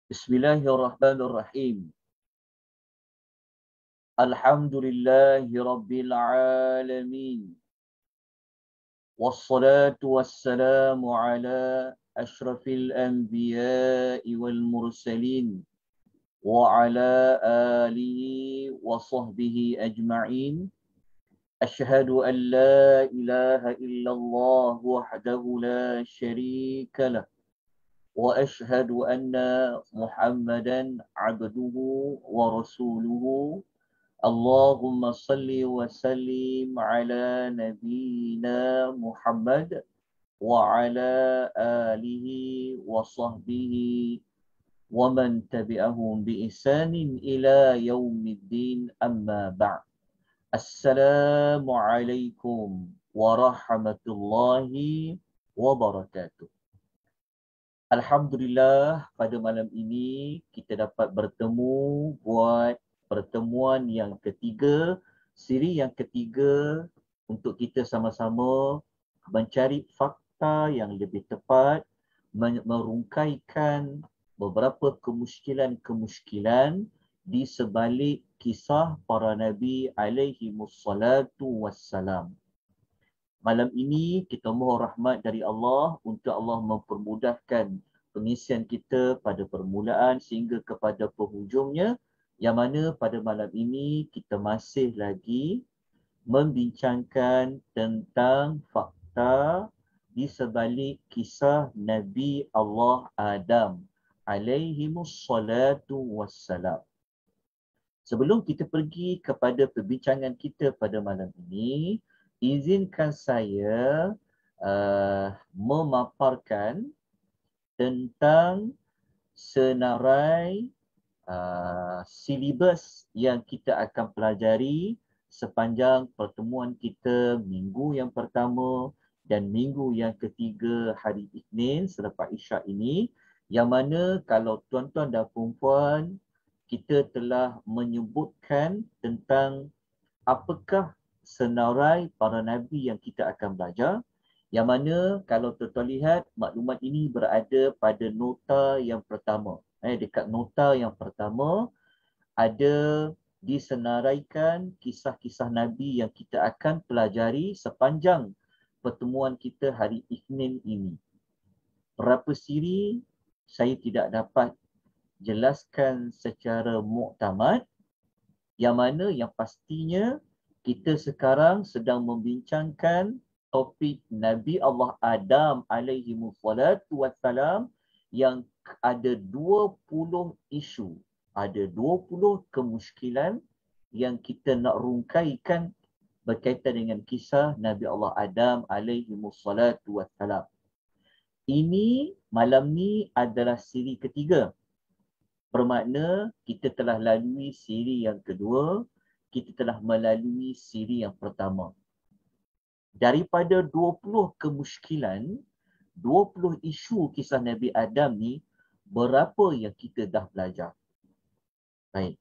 Bismillahirrahmanirrahim. Alhamdulillahi rabbil alamin. Wassalatu wassalamu ala ashrafil anbiya'i wal mursalin wa ala alihi wa sahbihi ajma'in. Ashhadu an la ilaha illallah wahdahu la syarika lah. Wa ashhadu anna Muhammadan abduhu wa rasuluhu. Allahumma salli wa sallim ala nabiyyina Muhammad wa ala alihi wa sahbihi wa man tabi'ahum bi ihsanin ila yaumiddin amma ba'd. Assalamu alaikum warahmatullahi wabarakatuh. Alhamdulillah, pada malam ini kita dapat bertemu buat pertemuan yang ketiga, siri yang ketiga untuk kita sama-sama mencari fakta yang lebih tepat, merungkaikan beberapa kemusykilan-kemusykilan di sebalik kisah para Nabi alaihi wassalatu wassalam. Malam ini kita mohon rahmat dari Allah untuk Allah mempermudahkan pengisian kita pada permulaan sehingga kepada penghujungnya, yang mana pada malam ini kita masih lagi membincangkan tentang fakta di sebalik kisah Nabi Allah Adam alaihimussalatu wassalam. Sebelum kita pergi kepada perbincangan kita pada malam ini, izinkan saya memaparkan tentang senarai silibus yang kita akan pelajari sepanjang pertemuan kita minggu yang pertama dan minggu yang ketiga hari Isnin selepas Isyak ini, yang mana kalau tuan-tuan dan puan-puan kita telah menyebutkan tentang apakah senarai para Nabi yang kita akan belajar, yang mana kalau tuan-tuan lihat maklumat ini berada pada nota yang pertama. Dekat nota yang pertama ada disenaraikan kisah-kisah Nabi yang kita akan pelajari sepanjang pertemuan kita hari Isnin ini. Berapa siri saya tidak dapat jelaskan secara muktamad, yang mana yang pastinya kita sekarang sedang membincangkan topik Nabi Allah Adam alaihi wassalam yang ada 20 isu, ada 20 kemusykilan yang kita nak rungkaikan berkaitan dengan kisah Nabi Allah Adam alaihi wassalam. Ini malam ni adalah siri ketiga. Bermakna kita telah lalui siri yang kedua, kita telah melalui siri yang pertama. Daripada 20 kemusykilan, 20 isu kisah Nabi Adam ni, berapa yang kita dah belajar? Baik.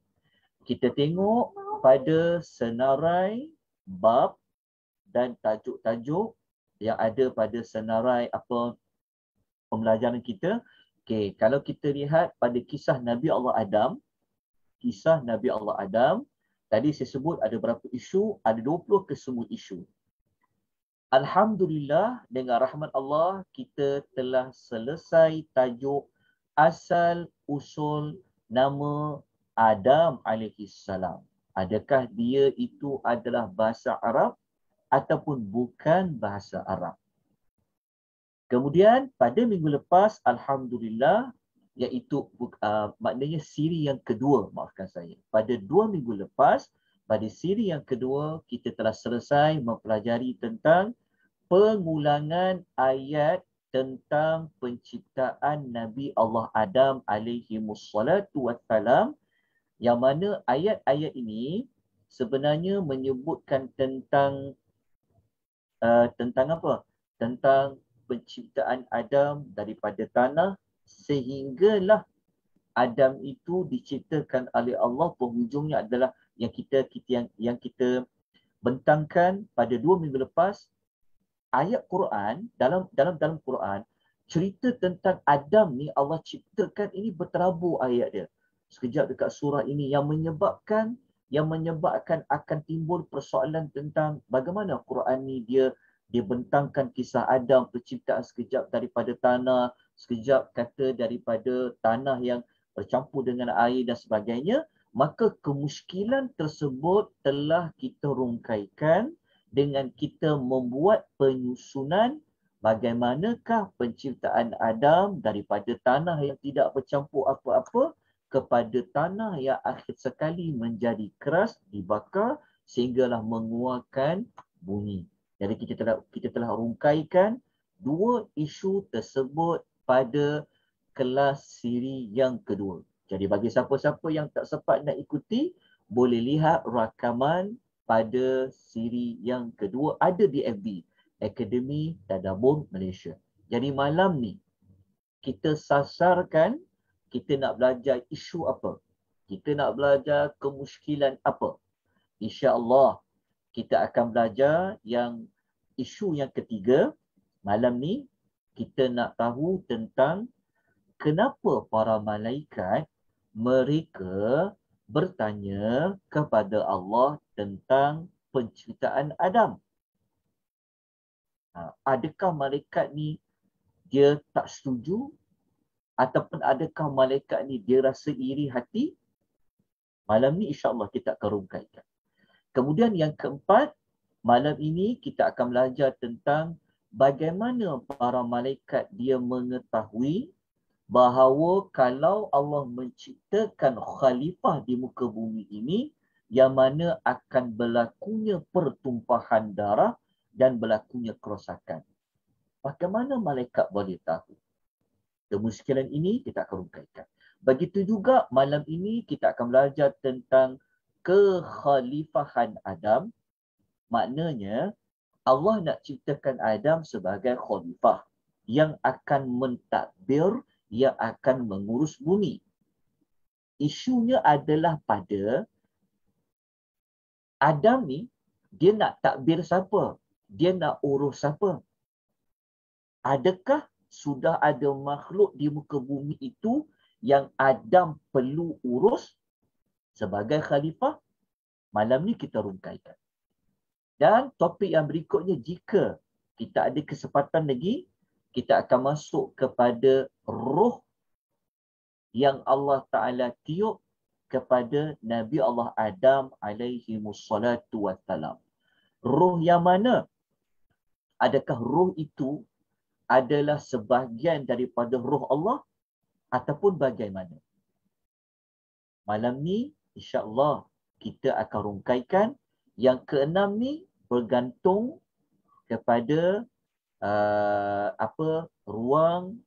Kita tengok pada senarai bab dan tajuk-tajuk yang ada pada senarai pembelajaran kita. Okey, kalau kita lihat pada kisah Nabi Allah Adam, tadi saya sebut ada berapa isu? Ada 20 kesemua isu. Alhamdulillah, dengan rahmat Allah, kita telah selesai tajuk asal usul nama Adam alaihissalam. Adakah dia itu adalah bahasa Arab ataupun bukan bahasa Arab? Kemudian pada minggu lepas, Alhamdulillah, iaitu maknanya siri yang kedua, maafkan saya. Pada 2 minggu lepas, pada siri yang kedua, kita telah selesai mempelajari tentang pengulangan ayat tentang penciptaan Nabi Allah Adam alaihi wassalam, yang mana ayat-ayat ini sebenarnya menyebutkan tentang apa? Tentang penciptaan Adam daripada tanah, sehinggalah Adam itu diciptakan oleh Allah. Penghujungnya adalah yang kita bentangkan pada 2 minggu lepas. Ayat Quran dalam Quran cerita tentang Adam ni Allah ciptakan ini berterabur ayat dia. Sekejap dekat surah ini yang menyebabkan akan timbul persoalan tentang bagaimana Quran ni dia bentangkan kisah Adam, penciptaan sekejap daripada tanah, sekejap kata daripada tanah yang bercampur dengan air dan sebagainya. Maka kemusykilan tersebut telah kita rungkaikan dengan kita membuat penyusunan bagaimanakah penciptaan Adam daripada tanah yang tidak bercampur apa-apa kepada tanah yang akhir sekali menjadi keras, dibakar sehinggalah mengeluarkan bunyi. Jadi kita telah rungkaikan dua isu tersebut pada kelas siri yang kedua. Jadi bagi siapa-siapa yang tak sempat nak ikuti, boleh lihat rakaman pada siri yang kedua ada di FB, Akademi Tadabbur Malaysia. Jadi malam ni kita sasarkan, kita nak belajar isu apa? Kita nak belajar kemusykilan apa? InsyaAllah kita akan belajar yang isu yang ketiga. Malam ni kita nak tahu tentang kenapa para malaikat mereka bertanya kepada Allah tentang penciptaan Adam. Adakah malaikat ni dia tak setuju? Ataupun adakah malaikat ni dia rasa iri hati? Malam ni insya-Allah kita akan rungkaikan. Kemudian yang keempat, malam ini kita akan belajar tentang bagaimana para malaikat dia mengetahui bahawa kalau Allah menciptakan khalifah di muka bumi ini, yang mana akan berlakunya pertumpahan darah dan berlakunya kerosakan. Bagaimana malaikat boleh tahu? Kemusykilan ini kita akan rungkaikan. Begitu juga malam ini kita akan belajar tentang kekhalifahan Adam. Maknanya Allah nak ciptakan Adam sebagai khalifah yang akan mentadbir, yang akan mengurus bumi. Isunya adalah pada Adam ni, dia nak takbir siapa? Dia nak urus siapa? Adakah sudah ada makhluk di muka bumi itu yang Adam perlu urus sebagai khalifah? Malam ni kita rungkaikan. Dan topik yang berikutnya, jika kita ada kesempatan lagi, kita akan masuk kepada roh yang Allah Ta'ala tiup kepada Nabi Allah Adam alaihi wassalatu wassalam. Roh yang mana? Adakah roh itu adalah sebahagian daripada roh Allah ataupun bagaimana? Malam ni insya-Allah kita akan rungkaikan. Yang keenam ni bergantung kepada ruang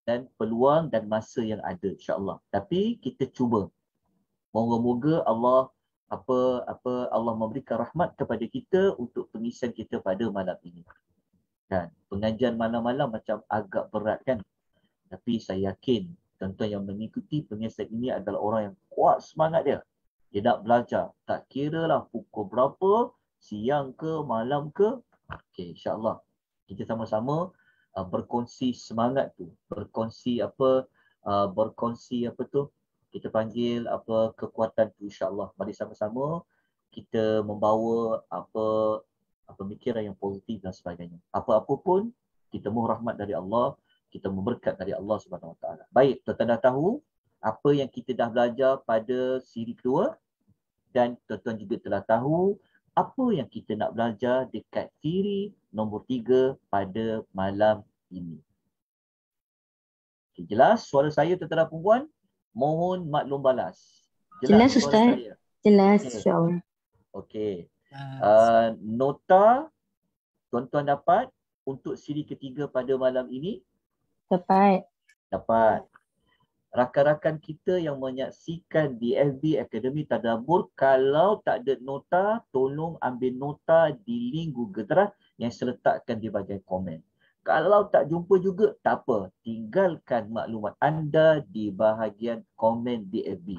dan peluang dan masa yang ada insya-Allah. Tapi kita cuba. Moga-moga Allah Allah memberikan rahmat kepada kita untuk pengisian kita pada malam ini. Kan, pengajian malam-malam macam agak berat kan? Tapi saya yakin tuan-tuan yang mengikuti pengisian ini adalah orang yang kuat semangat dia. Dia nak belajar. Tak kira lah pukul berapa, siang ke, malam ke. Okey, insya-Allah. Kita sama-sama berkongsi semangat tu. Berkongsi kita panggil kekuatan tu insya-Allah. Mari sama-sama kita membawa pemikiran yang positif dan sebagainya. Apa-apa pun kita mohon rahmat dari Allah, kita memberkat dari Allah Subhanahu Wa Taala. Baik, tuan-tuan dah tahu apa yang kita dah belajar pada siri kedua, dan tuan-tuan juga telah tahu apa yang kita nak belajar dekat siri nombor 3 pada malam ini. Okay, jelas suara saya tuan-tuan dan puan? Mohon maklum balas. Jelas Ustaz? Jelas, okay. insya-Allah. Okey. Nota tuan-tuan dapat untuk siri ketiga pada malam ini? Dapat. Rakan-rakan kita yang menyaksikan di FB Akademi Tadabbur, kalau tak ada nota, tolong ambil nota di link Google Drive yang saya letakkan di bahagian komen. Kalau tak jumpa juga, tak apa. Tinggalkan maklumat anda di bahagian komen di FB.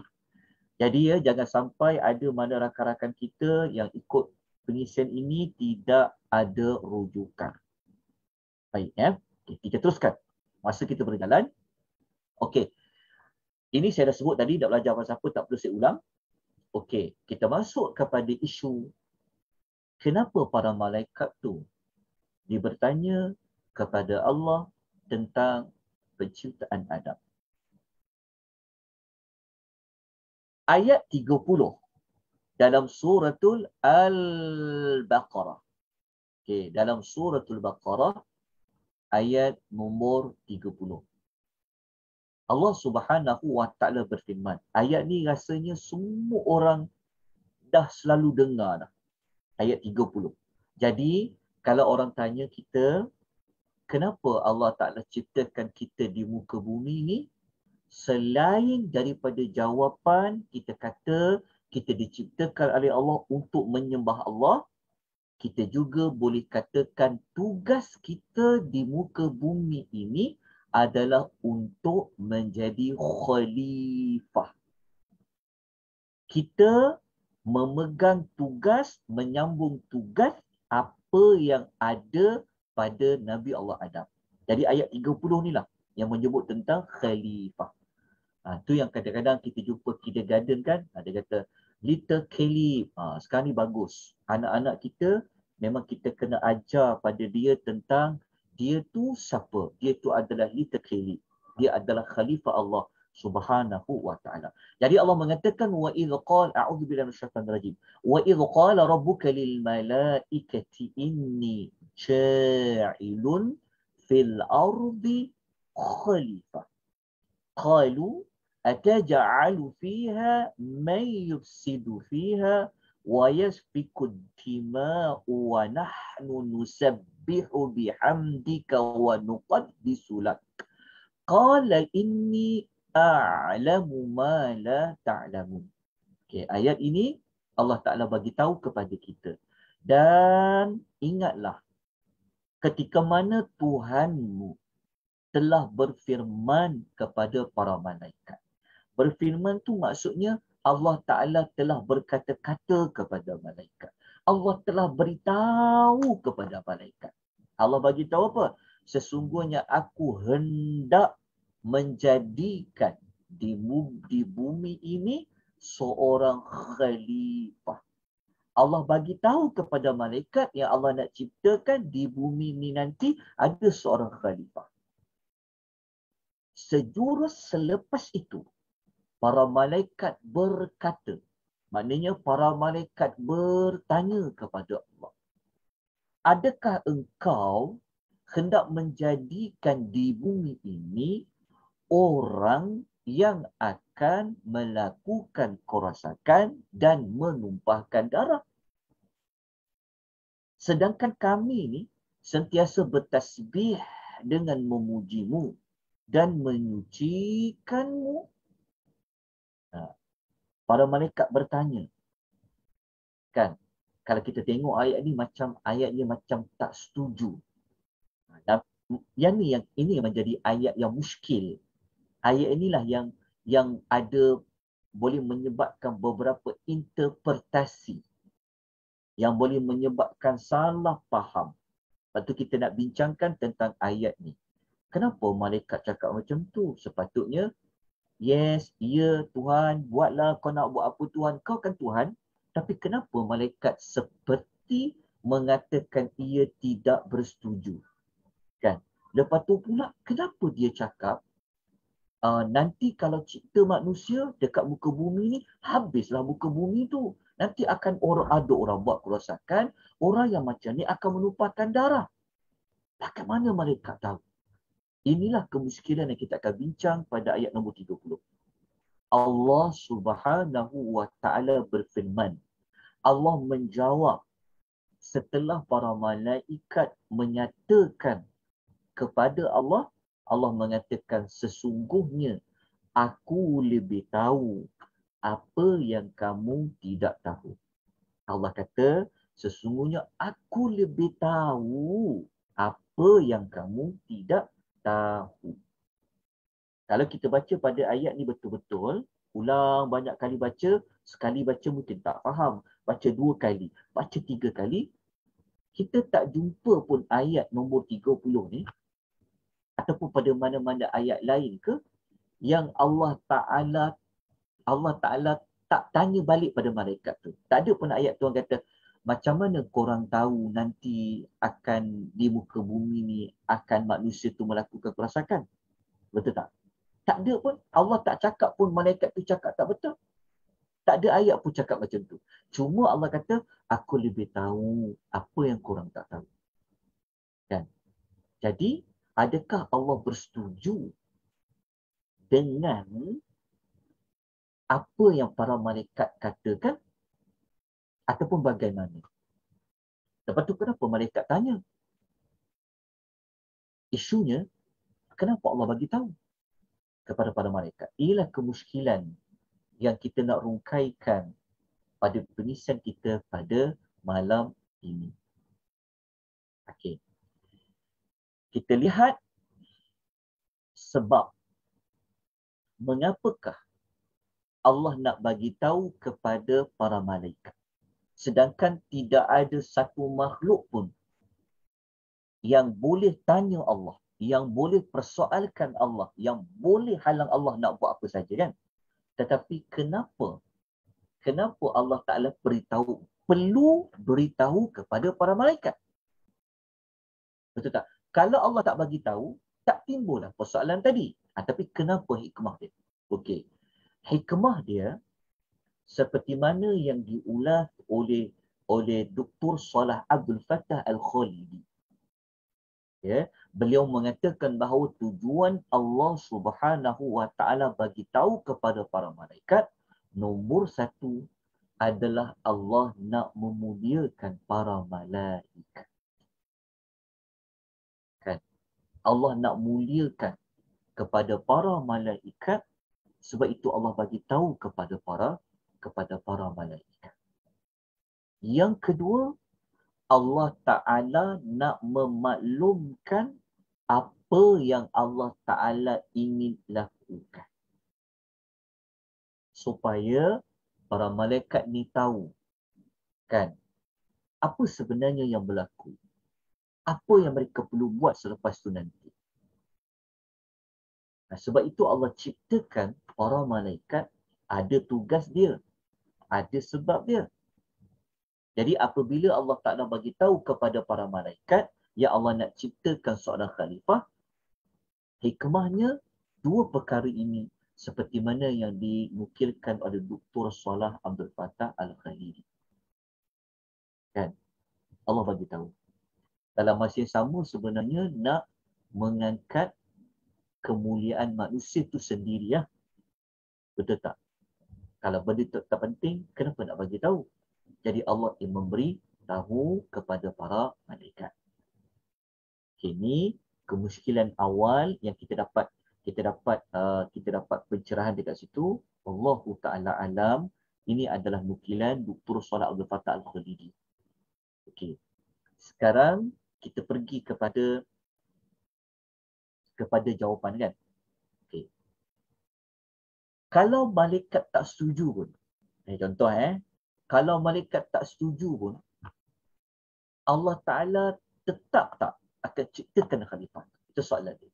Jadi jangan sampai ada mana rakan-rakan kita yang ikut pengisian ini tidak ada rujukan. Baik Okay, kita teruskan. Masa kita berjalan. Okey. Ini saya dah sebut tadi, dah belajar pasal apa, tak perlu saya ulang. Okey, kita masuk kepada isu kenapa para malaikat tu dia bertanya kepada Allah tentang penciptaan Adam. Ayat 30 dalam suratul Al-Baqarah. Okey, dalam suratul Baqarah ayat nombor 30. Allah Subhanahu wa taala berfirman. Ayat ni rasanya semua orang dah selalu dengar dah. Ayat 30. Jadi, kalau orang tanya kita, kenapa Allah Ta'ala ciptakan kita di muka bumi ni? Selain daripada jawapan, kita kata kita diciptakan oleh Allah untuk menyembah Allah, kita juga boleh katakan tugas kita di muka bumi ini adalah untuk menjadi khalifah. Kita memegang tugas, menyambung tugas apa yang ada pada Nabi Allah Adam. Jadi ayat 30 ni lah yang menyebut tentang khalifah. Tu yang kadang-kadang kita jumpa kindergarten kan, dia kata little Caleb. Sekarang ni bagus. Anak-anak kita memang kita kena ajar pada dia tentang dia tu siapa. Dia tu adalah little Caleb. Dia adalah khalifah Allah Subhanahu wa taala. Jadi Allah mengatakan wa idz qala a'udzubillahi minasyaitanir rajim. Wa idz qala rabbuka lil malaikati inni ja'ilun fil ardi khalifah. Qalu ataj'alu fiha man yufsidu fiha wa yasfiku ad-dima'u wa nahnu nusabbihu bihamdika wa nuqaddisu lak. Qala inni a'lamu ma la ta'lamun. Okey, ayat ini Allah Ta'ala bagi tahu kepada kita. Dan ingatlah ketika mana Tuhanmu telah berfirman kepada para malaikat. Berfirman tu maksudnya Allah Ta'ala telah berkata-kata kepada malaikat. Allah telah beritahu kepada malaikat. Allah bagi tahu apa? Sesungguhnya aku hendak menjadikan di bumi ini seorang khalifah. Allah bagi tahu kepada malaikat yang Allah nak ciptakan di bumi ini nanti ada seorang khalifah. Sejurus selepas itu, para malaikat berkata, maknanya para malaikat bertanya kepada Allah, adakah engkau hendak menjadikan di bumi ini orang yang akan melakukan kerosakan dan menumpahkan darah? Sedangkan kami ni sentiasa bertasbih dengan memujimu dan menyucikanmu. Para malaikat bertanya. Kan? Kalau kita tengok ayat ni ayatnya macam tak setuju. Dan ini yang menjadi ayat yang muskil. Ayat inilah yang ada boleh menyebabkan beberapa interpretasi yang boleh menyebabkan salah faham. Lepas tu kita nak bincangkan tentang ayat ni. Kenapa malaikat cakap macam tu? Sepatutnya, yes, ya Tuhan, buatlah, kau nak buat apa Tuhan, kau kan Tuhan. Tapi kenapa malaikat seperti mengatakan ia tidak bersetuju? Kan? Lepas tu pula, kenapa dia cakap, nanti kalau cipta manusia dekat muka bumi ni, habislah muka bumi tu. Nanti akan ada orang buat kerosakan, orang yang macam ni akan menumpahkan darah. Bagaimana malaikat tahu? Inilah kemiskinan yang kita akan bincang pada ayat nombor 30. Allah Subhanahu wa taala berfirman. Allah menjawab setelah para malaikat menyatakan kepada Allah, Allah mengatakan sesungguhnya aku lebih tahu apa yang kamu tidak tahu. Allah kata sesungguhnya aku lebih tahu apa yang kamu tidak tahu. Kalau kita baca pada ayat ni betul-betul, ulang banyak kali baca, sekali baca mungkin tak faham. Baca 2 kali, baca 3 kali, kita tak jumpa pun ayat nombor 30 ni ataupun pada mana-mana ayat lain ke yang Allah Ta'ala tak tanya balik pada malaikat tu. Tak ada pun ayat Tuhan kata, macam mana korang tahu nanti akan di muka bumi ni akan manusia tu melakukan kerosakan? Betul tak? Tak ada pun. Allah tak cakap pun malaikat tu cakap tak betul. Tak ada ayat pun cakap macam tu. Cuma Allah kata, aku lebih tahu apa yang korang tak tahu. Kan? Jadi, adakah Allah bersetuju dengan apa yang para malaikat katakan ataupun bagaimana? Lepas tu kenapa malaikat tanya? Isunya, kenapa Allah bagi tahu kepada para malaikat? Inilah kemusykilan yang kita nak rungkaikan pada penisan kita pada malam ini. Okey. Kita lihat sebab mengapakah Allah nak bagi tahu kepada para malaikat. Sedangkan tidak ada satu makhluk pun yang boleh tanya Allah, yang boleh persoalkan Allah, yang boleh halang Allah nak buat apa saja kan. Tetapi kenapa Allah Ta'ala perlu beritahu kepada para malaikat? Betul tak? Kalau Allah tak bagi tahu, tak timbullah persoalan tadi. Tapi kenapa hikmah dia? Okey. Hikmah dia seperti mana yang diulas oleh Dr. Salah Abdul Fattah Al-Khalidi. Ya, beliau mengatakan bahawa tujuan Allah Subhanahu wa taala bagi tahu kepada para malaikat, nombor satu adalah Allah nak memuliakan para malaikat. Kan? Allah nak muliakan kepada para malaikat, sebab itu Allah bagi tahu kepada para malaikat. Yang kedua, Allah Ta'ala nak memaklumkan apa yang Allah Ta'ala ingin lakukan. Supaya para malaikat ni tahu kan apa sebenarnya yang berlaku. Apa yang mereka perlu buat selepas tu nanti. Nah, sebab itu Allah ciptakan para malaikat ada tugas dia. Ada sebab dia. Jadi apabila Allah Ta'ala bagi tahu kepada para malaikat, ya Allah nak ciptakan seorang khalifah, hikmahnya dua perkara ini seperti mana yang dinukilkan oleh Dr. Salah Abdul Fattah Al-Khalidi. Kan? Allah bagi tahu. Dalam masa yang sama sebenarnya nak mengangkat kemuliaan manusia itu sendiri ya. Betul tak? Kalau benda tak penting, kenapa nak bagi tahu? Jadi Allah yang memberi tahu kepada para malaikat. Ini kemusykilan awal yang kita dapat pencerahan dekat situ. Allahu Ta'ala alam. Ini adalah nukilan Dr. Salah Abdul Fattah Al-Khalidi. Okey. Sekarang kita pergi kepada jawapan kan. Okey. Kalau malaikat tak setuju pun. Contoh kalau malaikat tak setuju pun, Allah Ta'ala tetap tak akan ciptakan khalifah? Itu soalan dia.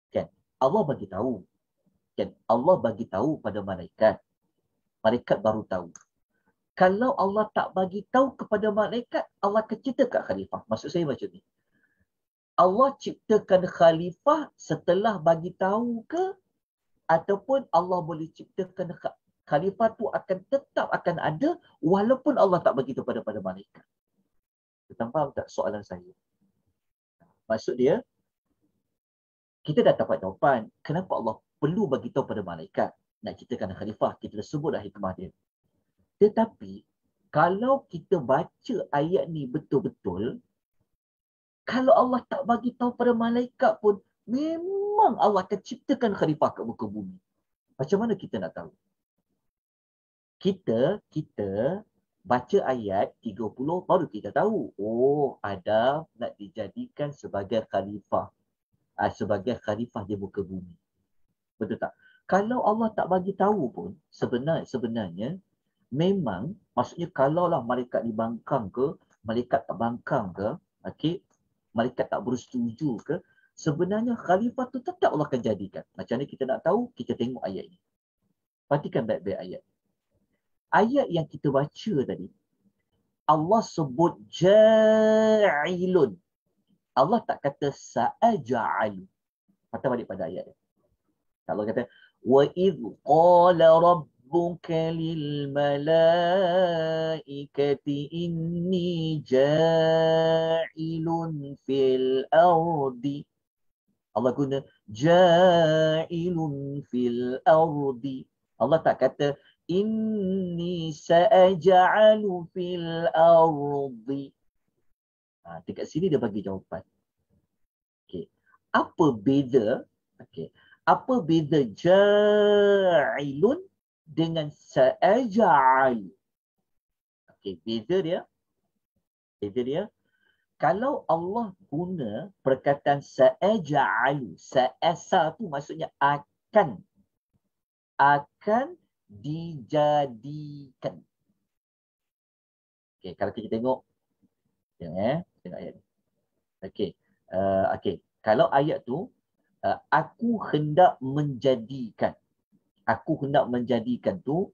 Kan? Allah bagi tahu. Kan? Allah bagi tahu pada malaikat. Malaikat baru tahu. Kalau Allah tak bagi tahu kepada malaikat, Allah akan ciptakan khalifah. Maksud saya macam ni. Allah ciptakan khalifah setelah bagi tahu ke? Ataupun Allah boleh ciptakan khalifah tu tetap akan ada walaupun Allah tak bagi tahu pada malaikat. Kita faham tak soalan saya? Maksud dia, kita dah dapat jawapan. Kenapa Allah perlu bagi tahu pada malaikat nak ciptakan khalifah? Kita dah sebut dah hikmah dia. Tetapi, kalau kita baca ayat ni betul-betul, kalau Allah tak bagi tahu pada malaikat pun, memang Allah akan ciptakan khalifah kat muka bumi. Macam mana kita nak tahu? Kita baca ayat 30 baru kita tahu. Oh, Adam nak dijadikan sebagai khalifah. Sebagai khalifah di muka bumi. Betul tak? Kalau Allah tak bagi tahu pun, sebenarnya memang, maksudnya kalaulah malaikat dibangkang ke, malaikat tak bangkang ke, okey, malaikat tak bersetuju ke, sebenarnya khalifah tu tetap Allah akan jadikan. Macam mana kita nak tahu? Kita tengok ayat ini. Perhatikan baik-baik ayat. Ayat yang kita baca tadi, Allah sebut ja'ilun. Allah tak kata sa'aja'alu. Patah balik pada ayat. Allah kata, وَإِذْ قَالَ رَبُّكَ لِلْمَلَائِكَةِ إِنِّي جَاعِلٌ فِي الْأَرْضِ. Allah guna ja'ilun fil ardi. Allah tak kata inni sa'aja'alu fil ardi. Dekat sini dia bagi jawapan. Okey. Apa beza? Okey. Apa beza ja'ilun dengan sa'aja'alu? Okey, beza dia. Kalau Allah guna perkataan sa'aja'alu, sa'asa tu maksudnya akan dijadikan. Okey, kalau kita tengok tengok ayat ni. Okey. Kalau ayat tu aku hendak menjadikan. Aku hendak menjadikan tu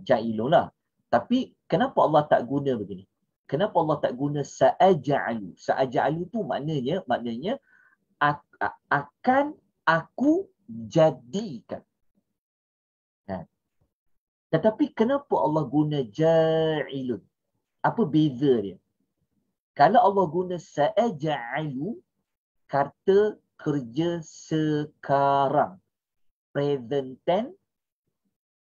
ja'ilun lah. Tapi kenapa Allah tak guna begini? Kenapa Allah tak guna sa'aja'alu? Sa'aja'alu tu maknanya akan aku jadikan. Tetapi kenapa Allah guna ja'ilun? Apa beza dia? Kalau Allah guna sa'aja'alu, kata kerja sekarang, present tense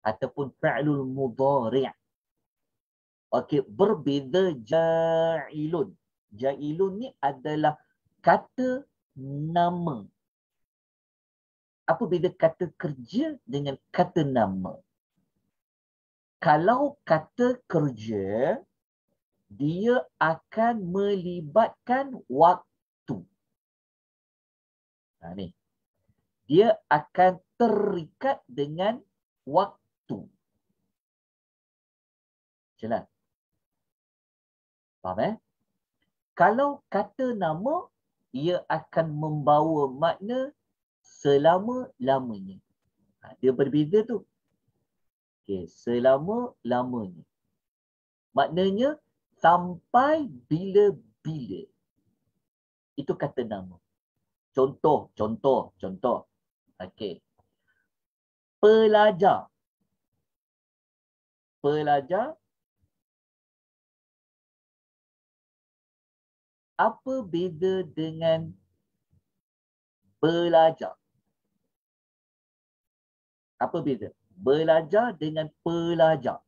ataupun fa'lul mudhari'. Okey, berbeza ja'ilun. Ja'ilun ni adalah kata nama. Apa beza kata kerja dengan kata nama? Kalau kata kerja, dia akan melibatkan waktu. Ni. Dia akan terikat dengan waktu. Jelas? Faham? Kalau kata nama, ia akan membawa makna selama-lamanya. Dia berbeza tu. Okey, selama-lamanya. Maknanya sampai bila-bila. Itu kata nama. Contoh. Okey. Pelajar. Apa beza dengan belajar? Apa beza? Belajar dengan pelajar.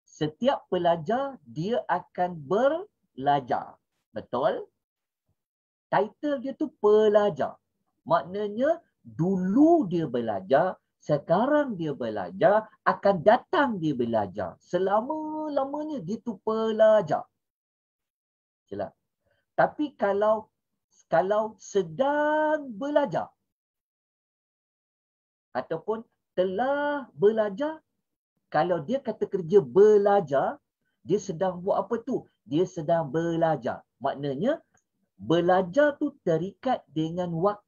Setiap pelajar, dia akan belajar. Betul? Title dia tu pelajar. Maknanya, dulu dia belajar, sekarang dia belajar, akan datang dia belajar. Selama-lamanya dia tu pelajar. Jelas? Tapi kalau sedang belajar ataupun telah belajar, kalau dia kata kerja belajar, dia sedang buat apa tu? Dia sedang belajar. Maknanya belajar tu terikat dengan waktu.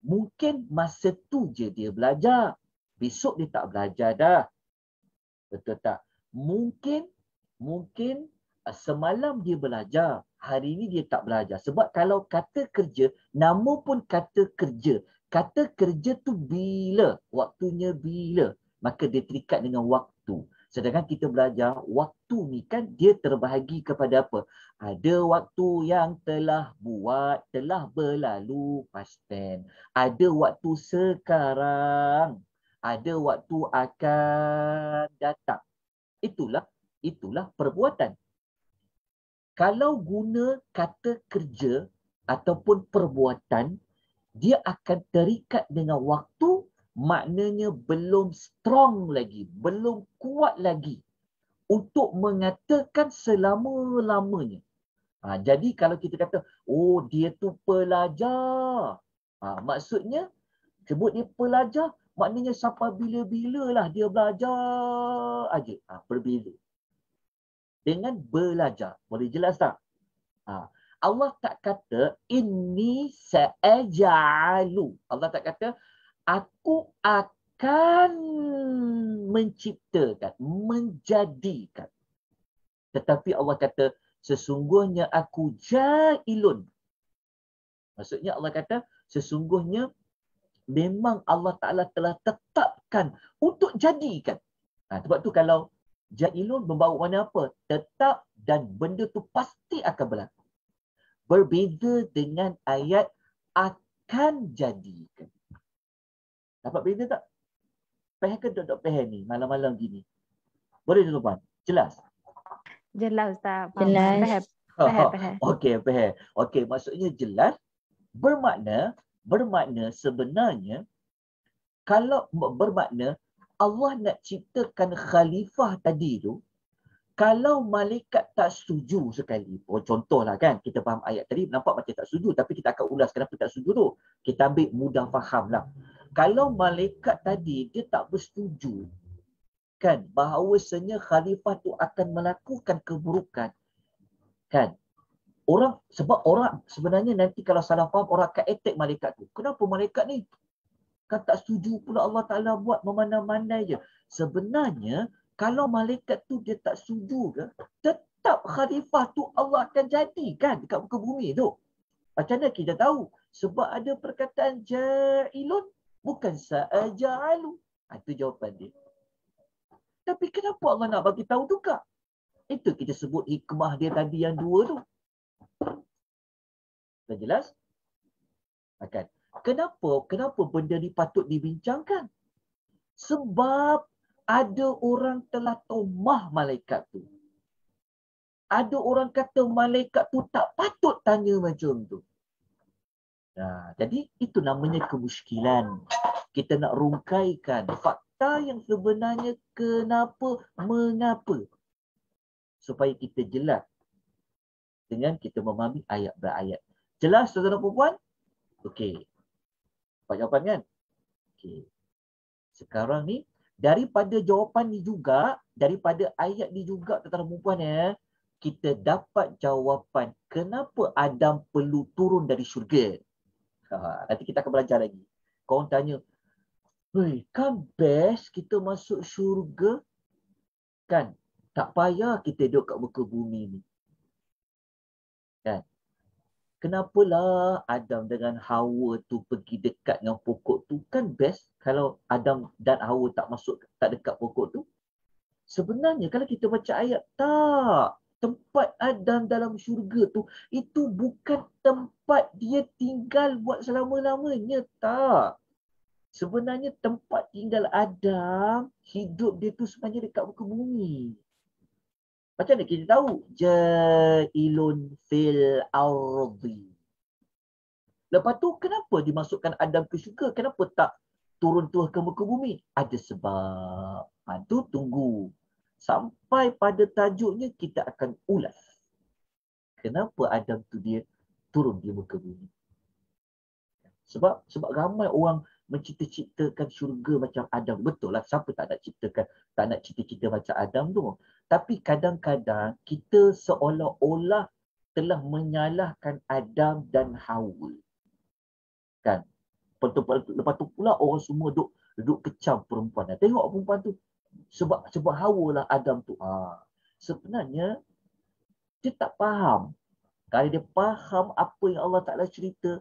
Mungkin masa tu je dia belajar. Besok dia tak belajar dah. Betul tak? Mungkin semalam dia belajar, hari ini dia tak belajar. Sebab kalau kata kerja, nama pun kata kerja. Kata kerja tu bila, waktunya bila, maka dia terikat dengan waktu. Sedangkan kita belajar, waktu ni kan dia terbahagi kepada apa? Ada waktu yang telah buat, telah berlalu, past tense. Ada waktu sekarang, ada waktu akan datang. Itulah perbuatan. Kalau guna kata kerja ataupun perbuatan, dia akan terikat dengan waktu, maknanya belum strong lagi, belum kuat lagi untuk mengatakan selama-lamanya. Jadi kalau kita kata, oh dia tu pelajar. Maksudnya, sebut dia pelajar, maknanya sampai bila-bila lah dia belajar aja. Berbeza. Dengan belajar. Boleh jelas tak? Allah tak kata inni sa'ajalu. Allah tak kata aku akan menciptakan, menjadikan. Tetapi Allah kata sesungguhnya aku jailun. Maksudnya Allah kata sesungguhnya memang Allah Ta'ala telah tetapkan untuk jadikan. Sebab tu kalau jailun membawa makna apa? Tetap dan benda tu pasti akan berlaku. Berbeza dengan ayat akan jadikan. Dapat beza tak? Faham ke tak faham ni malam-malam gini? Boleh tuan-tuan? Jelas? Jelas Ustaz. Jelas. Faham. Okey, faham. Okey, maksudnya jelas bermakna sebenarnya kalau bermakna Allah nak ciptakan khalifah tadi tu, kalau malaikat tak setuju sekali, contohlah kan, kita faham ayat tadi, nampak macam tak setuju, tapi kita akan ulas kenapa tak setuju tu. Kita ambil mudah faham lah. Kalau malaikat tadi, dia tak bersetuju, kan, bahawasanya khalifah tu akan melakukan keburukan, kan. Sebab orang sebenarnya nanti kalau salah faham, orang akan attack malaikat tu. Kenapa malaikat ni? Kan tak setuju pula Allah Ta'ala buat memandai-mandai je. Sebenarnya, kalau malaikat tu dia tak setuju ke, tetap khalifah tu Allah akan jadikan dekat muka bumi tu. Macam mana kita tahu? Sebab ada perkataan ja'ilun, bukan sa'ajalu. Itu jawapan dia. Tapi kenapa Allah nak bagi tahu juga? Itu kita sebut hikmah dia tadi yang dua tu. Dah jelas? Akan. Kenapa benda ni patut dibincangkan? Sebab ada orang telah tomah malaikat tu. Ada orang kata malaikat tu tak patut tanya macam tu. Jadi itu namanya kemusykilan. Kita nak rungkaikan fakta yang sebenarnya kenapa, mengapa. Supaya kita jelas dengan kita memahami ayat berayat. Jelas tuan-tuan dan puan? Okey. Dapat jawapan kan? Okey. Sekarang ni, daripada jawapan ni juga, daripada ayat ni juga tuan-tuan dan puan kita dapat jawapan kenapa Adam perlu turun dari syurga. Nanti kita akan belajar lagi. Korang tanya, kan best kita masuk syurga? Kan? Tak payah kita duduk kat muka bumi ni. Kan? Kenapalah Adam dengan Hawa tu pergi dekat dengan pokok tu? Kan best kalau Adam dan Hawa tak dekat pokok tu. Sebenarnya kalau kita baca ayat, tak. Tempat Adam dalam syurga tu, itu bukan tempat dia tinggal buat selama-lamanya. Tak. Sebenarnya tempat tinggal Adam, hidup dia tu sebenarnya dekat muka bumi. Macam mana kita tahu? Jailun fil ardi. Lepas tu kenapa dimasukkan Adam ke syurga? Kenapa tak turun ke muka bumi? Ada sebab. Tu tunggu. Sampai pada tajuknya kita akan ulas. Kenapa Adam tu dia turun di muka bumi? Sebab ramai orang mencipta-ciptakan syurga macam Adam. Betul lah, siapa tak nak cipta-cipta macam Adam tu. Tapi kadang-kadang kita seolah-olah telah menyalahkan Adam dan Hawa. Kan? Lepas tu pula orang semua duduk kecam perempuan. Tengok perempuan tu. Sebab Hawa lah Adam tu. Sebenarnya, dia tak faham. Kalau dia faham apa yang Allah Ta'ala cerita,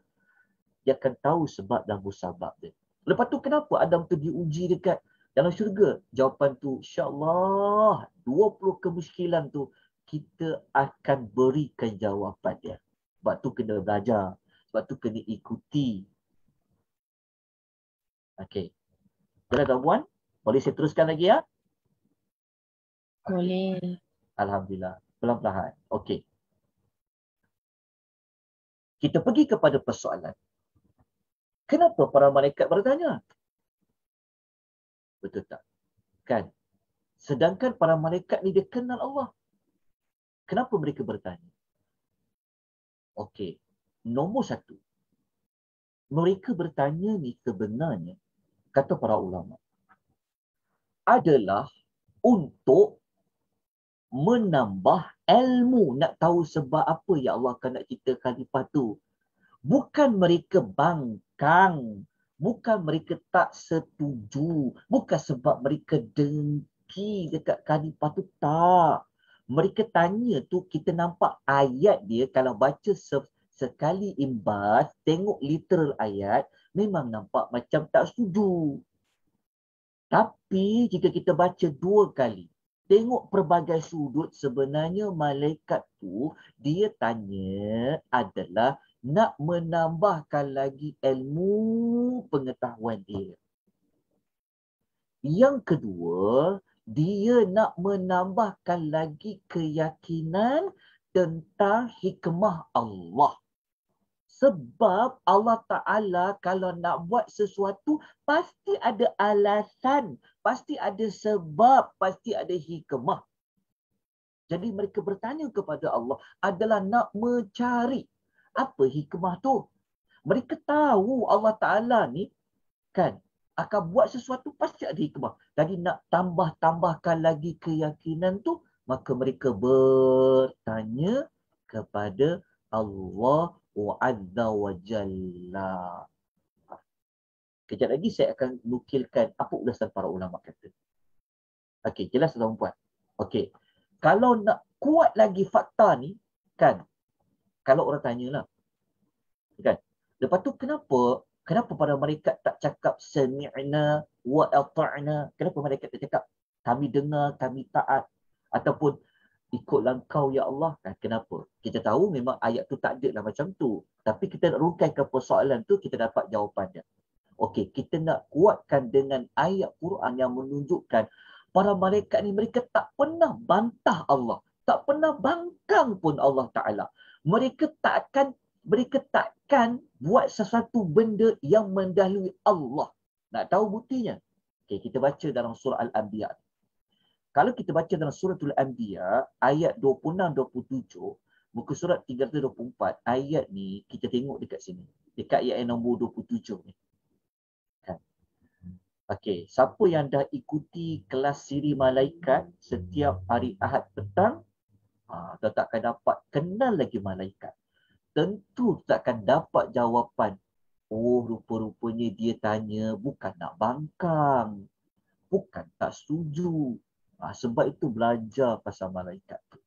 dia akan tahu sebab dan musabab dia. Lepas tu kenapa Adam tu diuji dekat dalam syurga? Jawapan tu, insyaAllah 20 kemusykilan tu kita akan berikan jawapan dia. Sebab tu kena belajar. Sebab tu kena ikuti. Okey. Boleh tuan-puan? Boleh saya teruskan lagi ya? Boleh. Alhamdulillah. Pelan-pelan. Okey. Kita pergi kepada persoalan. Kenapa para malaikat bertanya? Betul tak? Kan? Sedangkan para malaikat ni dia kenal Allah. Kenapa mereka bertanya? Okey. Nombor satu. Mereka bertanya ni sebenarnya, kata para ulama, adalah untuk menambah ilmu. Nak tahu sebab apa ya Allah akan nak cipta khalifah tu. Bukan mereka bangkang. Bukan mereka tak setuju. Bukan sebab mereka dengki dekat khalifah tu. Tak. Mereka tanya tu, kita nampak ayat dia kalau baca sekali imbas, tengok literal ayat, memang nampak macam tak setuju. Tapi jika kita baca 2 kali, tengok pelbagai sudut, sebenarnya malaikat tu dia tanya adalah nak menambahkan lagi ilmu pengetahuan dia. Yang kedua, dia nak menambahkan lagi keyakinan tentang hikmah Allah. Sebab Allah Ta'ala kalau nak buat sesuatu, pasti ada alasan, pasti ada sebab, pasti ada hikmah. Jadi mereka bertanya kepada Allah adalah nak mencari apa hikmah tu. Mereka tahu Allah Ta'ala ni kan akan buat sesuatu, pasti ada hikmah. Jadi nak tambahkan lagi keyakinan tu, maka mereka bertanya kepada Allah Azza wa Jalla. Kejap lagi saya akan nukilkan apa ulasan para ulama kata. Okey, jelas tuan-tuan. Okey. Kalau nak kuat lagi fakta ni, kan, kalau orang tanyalah, kan, lepas tu kenapa para malaikat tak cakap sami'na wa ata'na? Kenapa malaikat tak cakap kami dengar, kami taat, ataupun ikutlah kau ya Allah? Kenapa? Kita tahu memang ayat tu tak ada lah macam tu. Tapi kita nak rungkaikan persoalan tu, kita dapat jawapannya. Okey, kita nak kuatkan dengan ayat Quran yang menunjukkan para malaikat ni mereka tak pernah bantah Allah. Tak pernah bangkang pun Allah Ta'ala. Mereka takkan buat sesuatu benda yang mendahului Allah. Nak tahu buktinya? Okey, kita baca dalam surah Al-Anbiya. Kalau kita baca dalam suratul Anbiya, ayat 26-27, muka surat 324, ayat ni kita tengok dekat sini. Dekat ayat nombor 27 ni. Kan? Okey, siapa yang dah ikuti kelas siri malaikat setiap hari Ahad petang, tak akan dapat kenal lagi malaikat. Tentu tak akan dapat jawapan. Oh, rupa-rupanya dia tanya bukan nak bangkang. Bukan tak setuju. Sebab itu belajar pasal malaikat tu.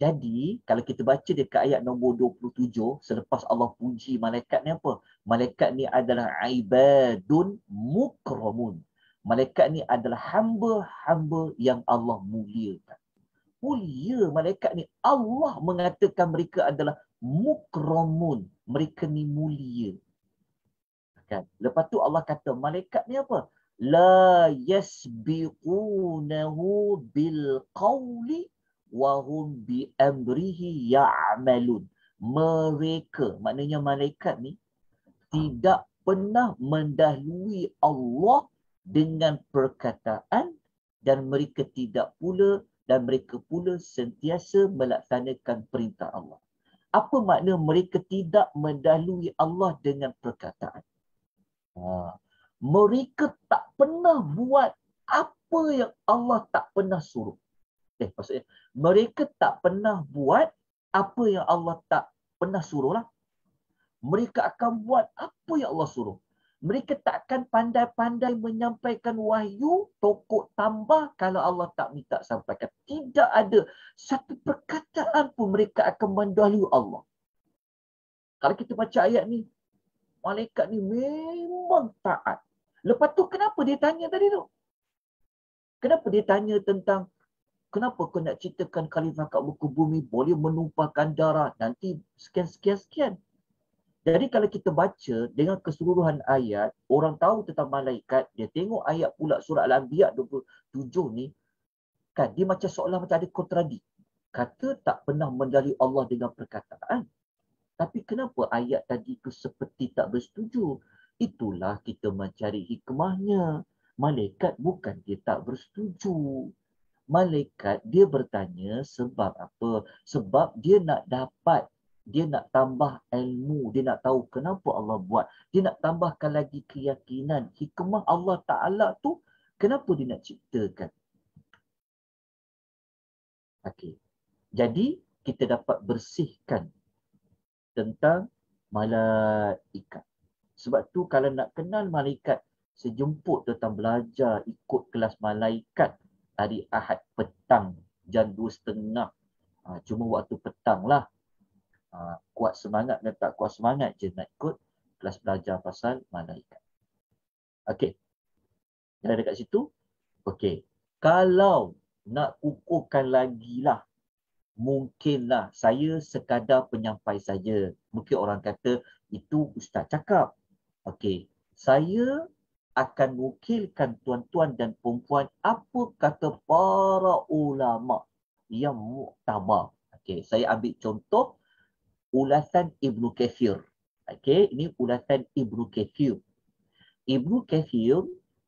Jadi, kalau kita baca dekat ayat nombor 27, selepas Allah puji malaikat ni apa? Malaikat ni adalah ibadun mukramun. Malaikat ni adalah hamba-hamba yang Allah muliakan. Mulia malaikat ni. Allah mengatakan mereka adalah mukramun. Mereka ni mulia. Kan? Lepas tu Allah kata malaikat ni apa? La yasbiqunahu bil qawli wa hum bi amrihi ya'malun. Mereka, maknanya malaikat ni tidak pernah mendahului Allah dengan perkataan, dan mereka pula sentiasa melaksanakan perintah Allah. Apa makna mereka tidak mendahului Allah dengan perkataan? Mereka tak pernah buat apa yang Allah tak pernah suruh. Maksudnya, mereka tak pernah buat apa yang Allah tak pernah suruh lah. Mereka akan buat apa yang Allah suruh. Mereka takkan pandai-pandai menyampaikan wahyu, pokok tambah kalau Allah tak minta sampaikan. Tidak ada satu perkataan pun mereka akan mendahului Allah. Kalau kita baca ayat ni, malaikat ni memang taat. Lepas tu kenapa dia tanya tadi tu? Kenapa dia tanya tentang kenapa kau nak ciptakan khalifah kat muka bumi, boleh menumpahkan darah, nanti sekian. Jadi kalau kita baca dengan keseluruhan ayat, orang tahu tentang malaikat, dia tengok ayat pula surah Al-Anbiya 27 ni, kan dia macam seolah macam ada kontradik. Kata tak pernah mendahului Allah dengan perkataan. Tapi kenapa ayat tadi tu seperti tak bersetuju? Itulah kita mencari hikmahnya. Malaikat bukan dia tak bersetuju. Malaikat dia bertanya sebab apa? Sebab dia nak dapat, dia nak tambah ilmu, dia nak tahu kenapa Allah buat. Dia nak tambahkan lagi keyakinan. Hikmah Allah Ta'ala tu, kenapa dia nak ciptakan? Okey. Jadi kita dapat bersihkan tentang malaikat. Sebab tu kalau nak kenal malaikat, sejemput tentang belajar ikut kelas malaikat hari Ahad petang jam 2.30. Cuma waktu petang lah. Kuat semangat dan tak kuat semangat je nak ikut kelas belajar pasal malaikat. Okey. Dah dekat situ? Okey. Kalau nak kukuhkan lagi lah, mungkinlah saya sekadar penyampai saja. Mungkin orang kata itu ustaz cakap. Okey. Saya akan wakilkan tuan-tuan dan perempuan apa kata para ulama yang muktabar. Okey, saya ambil contoh ulasan Ibnu Katsir. Okey, ini ulasan Ibnu Katsir. Ibnu Katsir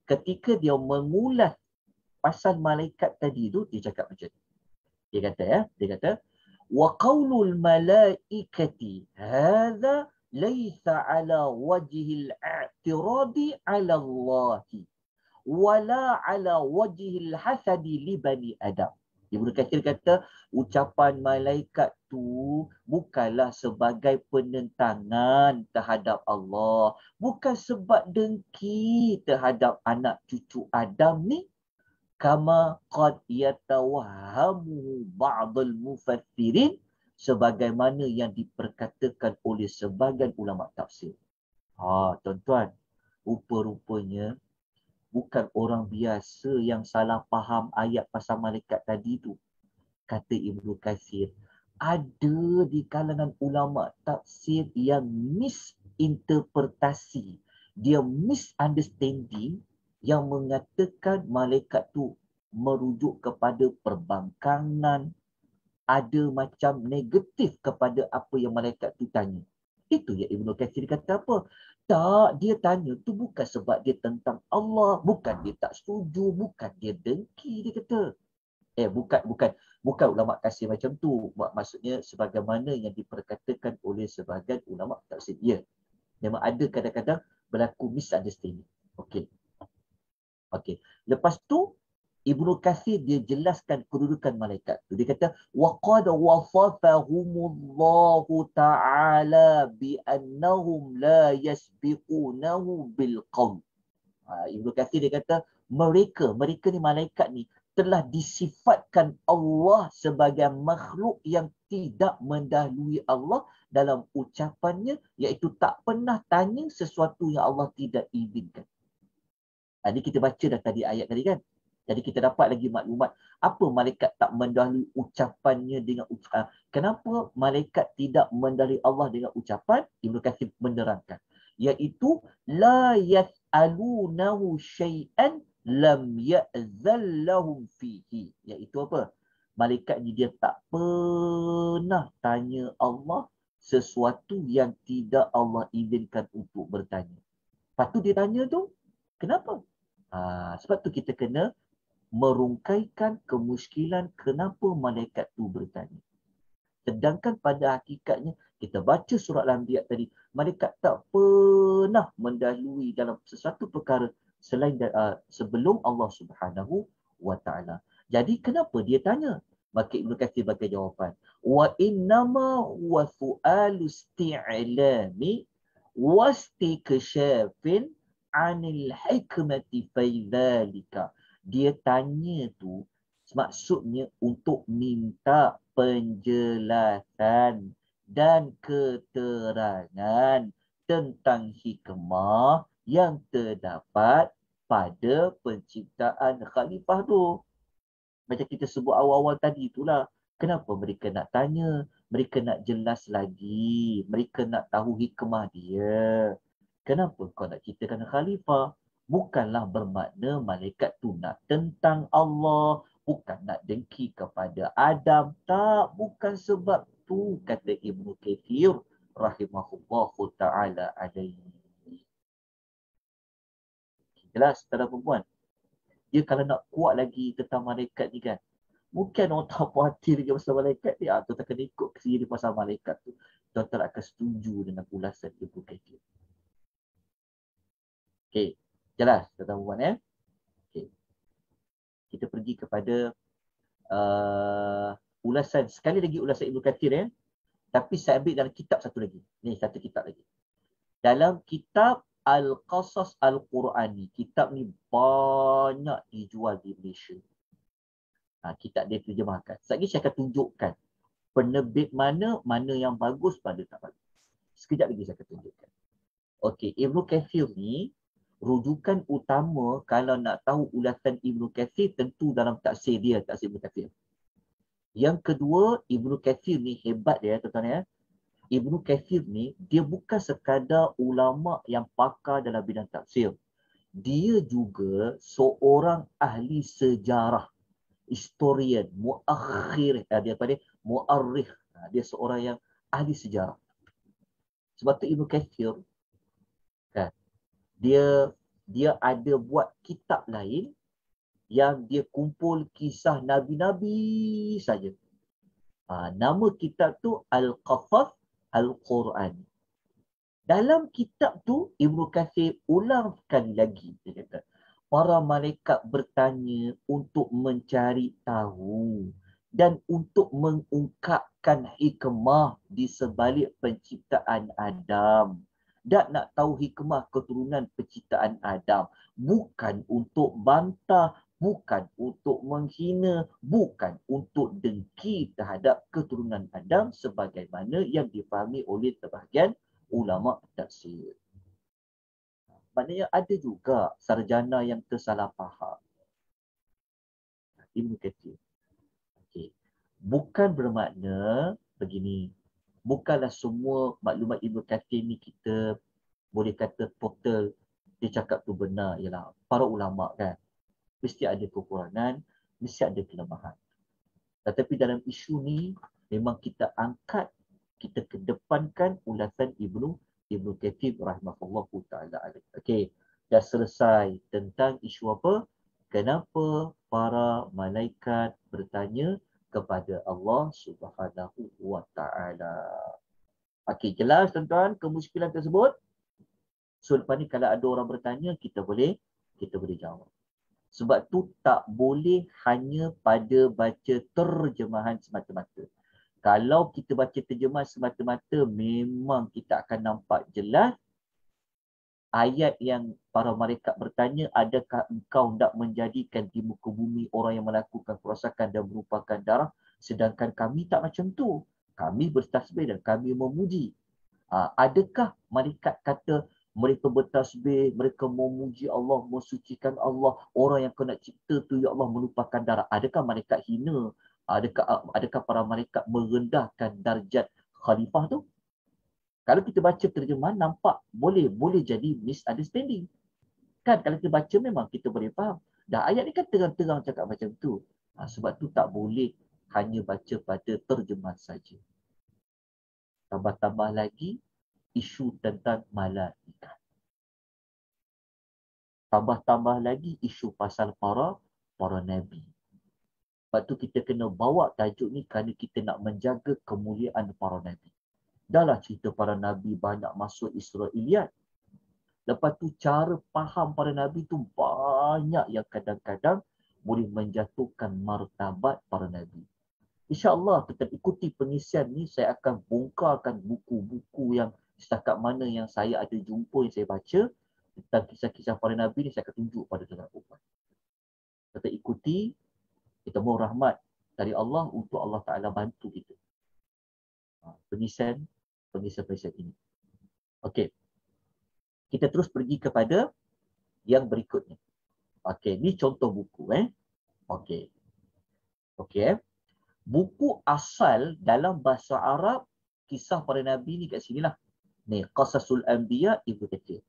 ketika dia mengulas pasal malaikat tadi tu, dia cakap macam ni. Dia kata wa qaulul malaikati hadza laysa ala wajhil i'tiradi ala Allah wala ala wajhil hasadi li bani Adam. Ibnu Katsir kata ucapan malaikat tu bukanlah sebagai penentangan terhadap Allah, bukan sebab dengki terhadap anak cucu Adam ni, kama qad yatawahhamu ba'dul mufassirin, sebagaimana yang diperkatakan oleh sebagian ulama tafsir. Tuan-tuan, rupa-rupanya bukan orang biasa yang salah faham ayat pasal malaikat tadi tu. Kata Ibnu Katsir, ada di kalangan ulama tafsir yang misinterpretasi, dia misunderstanding, yang mengatakan malaikat tu merujuk kepada perbangkangan, ada macam negatif kepada apa yang malaikat tu tanya. Itu yang Ibnu Katsir kata apa? Tak, dia tanya tu bukan sebab dia tentang Allah, bukan dia tak setuju, bukan dia dengki, dia kata. Bukan ulama tafsir macam tu. Maksudnya sebagaimana yang diperkatakan oleh sebahagian ulama tafsir. Ya. Memang ada kadang-kadang berlaku misunderstanding. Okey. Lepas tu Ibnu Katsir dia jelaskan kedudukan malaikat tu. Dia kata wa qad wasafahumullahu ta'ala bi annahum la yasbiqunahu bil qaul. Ibnu Katsir dia kata mereka ni malaikat ni telah disifatkan Allah sebagai makhluk yang tidak mendahului Allah dalam ucapannya, iaitu tak pernah tanya sesuatu yang Allah tidak izinkan. Tadi kita baca dah tadi ayat tadi kan. Jadi kita dapat lagi maklumat apa malaikat tak mendahului ucapannya dengan ucapan. Kenapa malaikat tidak mendahului Allah dengan ucapan? Ibnu Katsir menerangkan, iaitu la yas'alunahu syai'an lam ya'zal lahum fihi. Iaitu apa? Malaikat ni dia tak pernah tanya Allah sesuatu yang tidak Allah izinkan untuk bertanya. Lepas tu dia tanya tu, kenapa? Sebab tu kita kena merungkaikan kemuskilan kenapa malaikat tu bertanya. Sedangkan pada hakikatnya, kita baca surah Al-Anbiya tadi, malaikat tak pernah mendahului dalam sesuatu perkara selain sebelum Allah Subhanahu wa Ta'ala. Jadi kenapa dia tanya? Maka Ibnu Katsir bagi jawapan. Wa innama huwa su'alu isti'lami wastikshafin 'anil hikmati fi dzalika. Dia tanya tu maksudnya untuk minta penjelasan dan keterangan tentang hikmah yang terdapat pada penciptaan khalifah tu. Macam kita sebut awal-awal tadi itulah. Kenapa mereka nak tanya? Mereka nak jelas lagi. Mereka nak tahu hikmah dia. Kenapa kau nak ceritakan khalifah? Bukanlah bermakna malaikat tu nak tentang Allah. Bukan nak dengki kepada Adam. Tak, bukan sebab tu, kata Ibnu Katsir rahimahullahu ta'ala alaihi. Jelas, saudara perempuan? Dia kalau nak kuat lagi tentang malaikat ni kan, mungkin orang tak puas hati lagi pasal malaikat ni. Tuan-tuan kena ikut ke sini pasal malaikat tu. Tuan-tuan akan setuju dengan ulasan Ibnu Katsir. Okey, jelas tuan-tuan perempuan ya? Okey. Kita pergi kepada ulasan, sekali lagi ulasan Ibnu Katsir ya. Tapi saya ambil dalam kitab satu lagi. Ni satu kitab lagi. Dalam kitab Al-Qasas Al-Qurani. Kitab ni banyak dijual di Malaysia. Kitab dia terjemahkan. Sekejap lagi saya akan tunjukkan penerbit mana yang bagus, mana tak bagus. Sekejap lagi saya akan tunjukkan. Okey, Ibnu Katsir ni rujukan utama kalau nak tahu ulasan Ibnu Katsir tentu dalam tafsir dia, tafsir Ibnu Katsir. Yang kedua, Ibnu Katsir ni hebat dia tuan-tuan ya. Ibnu Katsir ni dia bukan sekadar ulama yang pakar dalam bidang tafsir. Dia juga seorang ahli sejarah, historian, muakhir, dia apa dia? Muarrikh. Dia seorang yang ahli sejarah. Sebab tu Ibnu Katsir kan, dia ada buat kitab lain yang dia kumpul kisah nabi-nabi saja. Nama kitab tu Al-Qasas Al-Qurani. Dalam kitab tu Ibnu Katsir ulang sekali lagi, dia kata para malaikat bertanya untuk mencari tahu dan untuk mengungkapkan hikmah di sebalik penciptaan Adam. Dan nak tahu hikmah keturunan penciptaan Adam. Bukan untuk bantah, bukan untuk menghina, bukan untuk dengki terhadap keturunan Adam sebagaimana yang difahami oleh sebahagian ulama tafsir. Maknanya ada juga sarjana yang tersalah faham. Ibnu Katsir. Okey. Bukan bermakna begini. Bukanlah semua maklumat Ibnu Katsir ni kita boleh kata total dia cakap tu benar. Ialah para ulama kan. Mesti ada kekurangan, mesti ada kelemahan. Tetapi dalam isu ni memang kita angkat, kita kedepankan ulasan Ibnu Katsir rahimahullahu taala. Okey, dah selesai tentang isu apa? Kenapa para malaikat bertanya kepada Allah Subhanahu wa taala. Okey, jelas tuan-tuan kemusykilan tersebut? So lepas ni kalau ada orang bertanya, kita boleh jawab. Sebab tu tak boleh hanya pada baca terjemahan semata-mata. Kalau kita baca terjemahan semata-mata, memang kita akan nampak jelas ayat yang para malaikat bertanya, adakah engkau hendak menjadikan di muka bumi orang yang melakukan kerosakan dan merupakan darah, sedangkan kami tak macam tu. Kami bertasbih dan kami memuji. Adakah malaikat kata mereka bertasbih, mereka memuji Allah, mensucikan Allah, orang yang kau nak cipta tu ya Allah melupakan darah. Adakah malaikat hina? Adakah para malaikat merendahkan darjat khalifah tu? Kalau kita baca terjemahan nampak boleh jadi misunderstanding. Kan kalau kita baca memang kita boleh faham. Dah ayat ni kan terang-terang cakap macam tu. Sebab tu tak boleh hanya baca pada terjemahan saja. Tambah-tambah lagi isu tentang malaikat. Tambah-tambah lagi isu pasal para nabi. Sebab tu kita kena bawa tajuk ni kerana kita nak menjaga kemuliaan para nabi. Dahlah cerita para nabi banyak masuk Israiliyat. Lepas tu cara faham para nabi tu banyak yang kadang-kadang boleh menjatuhkan martabat para nabi. InsyaAllah kita ikuti pengisian ni, saya akan bongkarkan buku-buku yang setakat mana yang saya ada jumpa, yang saya baca tentang kisah-kisah para nabi ni, saya akan tunjuk pada tuan-tuan. Kita ikuti, kita mohon rahmat dari Allah untuk Allah Ta'ala bantu kita. Pengisian ini. Okey. Kita terus pergi kepada yang berikutnya. Okey, ni contoh buku. Okey. Buku asal dalam bahasa Arab, kisah para nabi ni kat sinilah. Ni, Qasasul Anbiya Ibnu Katsir.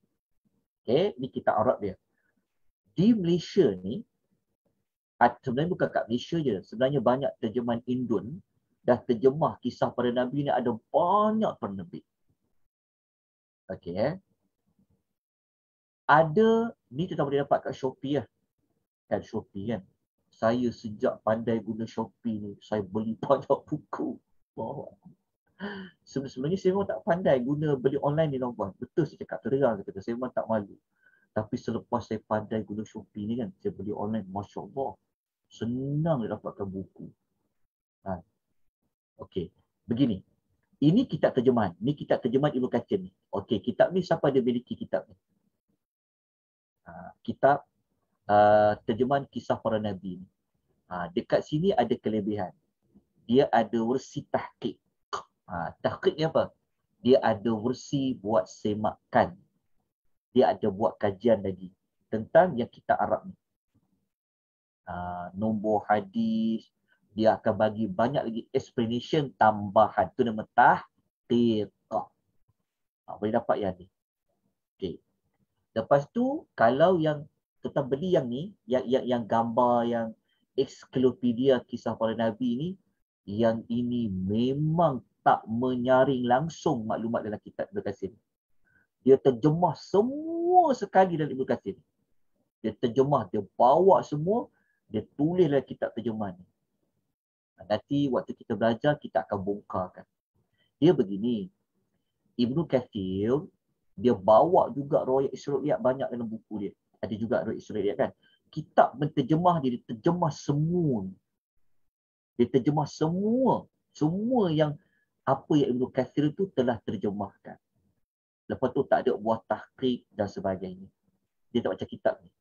Okey, ni kitab Arab dia. Di Malaysia ni, sebenarnya bukan kat Malaysia je, sebenarnya banyak terjemahan Indon dah terjemah kisah para nabi ni, ada banyak penerbit. Okey. Ada, ni kita boleh dapat kat Shopee lah. Kan Shopee kan. Saya sejak pandai guna Shopee ni, saya beli banyak buku. Wow. Sebenarnya saya memang tak pandai guna beli online ni tuan-tuan. Betul saya cakap terang, saya memang tak malu. Tapi selepas saya pandai guna Shopee ni kan, saya beli online, Masya Allah. Senang dia dapatkan buku. Okey. Begini. Ini kitab terjemahan. Ini kitab terjemahan Ibnu Katsir ni. Okey, kitab ni siapa ada miliki kitab ni? Kitab terjemahan kisah para nabi ni. Dekat sini ada kelebihan. Dia ada versi tahqiq. Tahqiq ni apa? Dia ada versi buat semakan. Dia ada buat kajian lagi tentang yang kita Arab ni. Nombor hadis, dia akan bagi banyak lagi explanation tambahan. Itu nama tahqiq. Boleh dapat yang ni. Okey. Lepas tu kalau yang kita beli yang ni, yang gambar yang ensiklopedia kisah para nabi ni, yang ini memang tak menyaring langsung maklumat dalam kitab Ibnu Katsir. Dia terjemah semua sekali dalam Ibnu Katsir. Dia terjemah, dia bawa semua, dia tulis dalam kitab terjemahan ni. Nanti waktu kita belajar, kita akan bongkarkan. Dia begini, Ibnu Katsir, dia bawa juga riwayat Israiliyat banyak dalam buku dia. Ada juga riwayat Israiliyat kan. Kitab menterjemah dia terjemah semua. Dia terjemah semua. Semua yang apa yang Ibnu Katsir itu telah terjemahkan. Lepas tu tak ada buah tahqiq dan sebagainya. Dia tak baca kitab ni.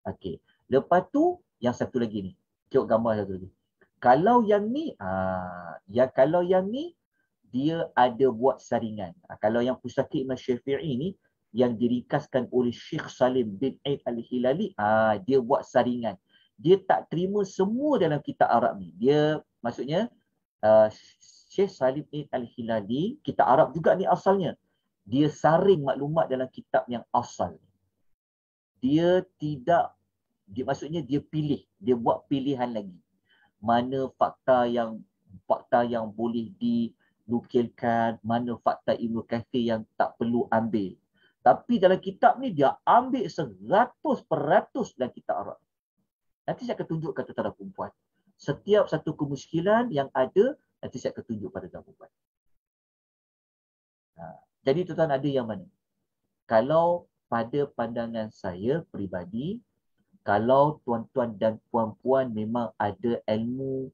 Okey. Lepas tu yang satu lagi ni. Tengok gambar satu lagi. Kalau yang ni, kalau yang ni dia ada buat saringan. Kalau yang Pustaka Imam Syafi'i ni yang diringkaskan oleh Syekh Salim bin Aid Al-Hilali, dia buat saringan. Dia tak terima semua dalam kitab Arab ni. Dia maksudnya Syekh Salim bin Aid Al-Hilali, kitab Arab juga ni asalnya. Dia saring maklumat dalam kitab yang asal. Dia tidak, maksudnya dia pilih, dia buat pilihan lagi. Mana fakta yang boleh dinukilkan, mana fakta Ibnu Katsir yang tak perlu ambil. Tapi dalam kitab ni dia ambil 100% dalam kitab Arab. Nanti saya akan tunjukkan tuan-tuan dan perempuan. Setiap satu kemusykilan yang ada, nanti saya akan tunjuk pada tuan perempuan. Jadi tuan-tuan ada yang mana? Kalau pada pandangan saya peribadi, kalau tuan-tuan dan puan-puan memang ada ilmu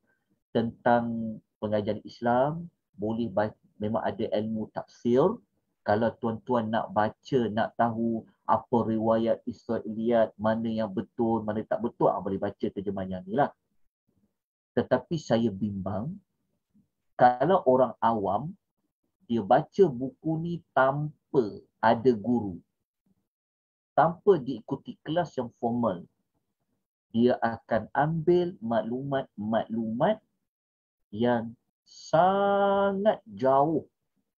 tentang pengajian Islam, boleh memang ada ilmu tafsir. Kalau tuan-tuan nak baca, nak tahu apa riwayat Israiliyat, mana yang betul, mana tak betul, boleh baca terjemahan yang ni lah. Tetapi saya bimbang, kalau orang awam, dia baca buku ni tanpa ada guru, tanpa diikuti kelas yang formal, dia akan ambil maklumat-maklumat yang sangat jauh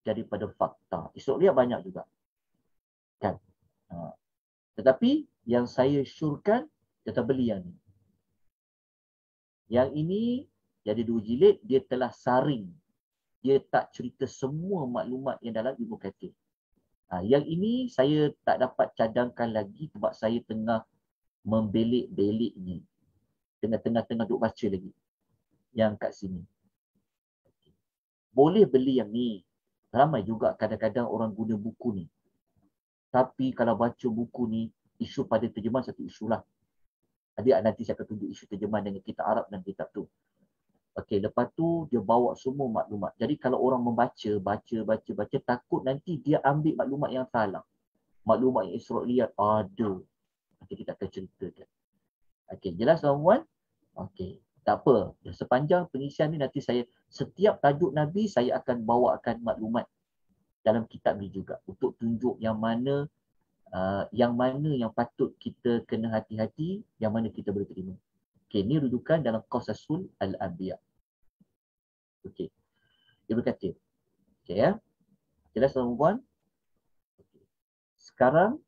daripada fakta. Israiliyat banyak juga. Kan? Tetapi yang saya syorkan, kita beli yang ni. Yang ini jadi 2 jilid, dia telah saring. Dia tak cerita semua maklumat yang dalam Ibnu Katsir. Yang ini saya tak dapat cadangkan lagi sebab saya tengah membelik-beliknya. Tengah-tengah duk baca lagi. Yang kat sini. Boleh beli yang ni. Ramai juga kadang-kadang orang guna buku ni. Tapi kalau baca buku ni, isu pada terjemahan satu isu lah. Nanti saya akan tunjuk isu terjemahan dengan kitab Arab dan kitab tu. Okey, lepas tu dia bawa semua maklumat. Jadi kalau orang membaca, baca, takut nanti dia ambil maklumat yang salah. Maklumat yang Israiliyat ada. Nanti kita akan ceritakan. Okey, jelas tuan-tuan? Okey, tak apa. Sepanjang pengisian ni nanti saya, setiap tajuk Nabi saya akan bawakan maklumat dalam kitab ni juga. Untuk tunjuk yang mana yang patut kita kena hati-hati, yang mana kita boleh terima. Okey, ni rujukan dalam Qasasul Al-Anbiya. Okey. Ibnu Katsir. Okey ya. Jelas tuan-tuan? Okay. Sekarang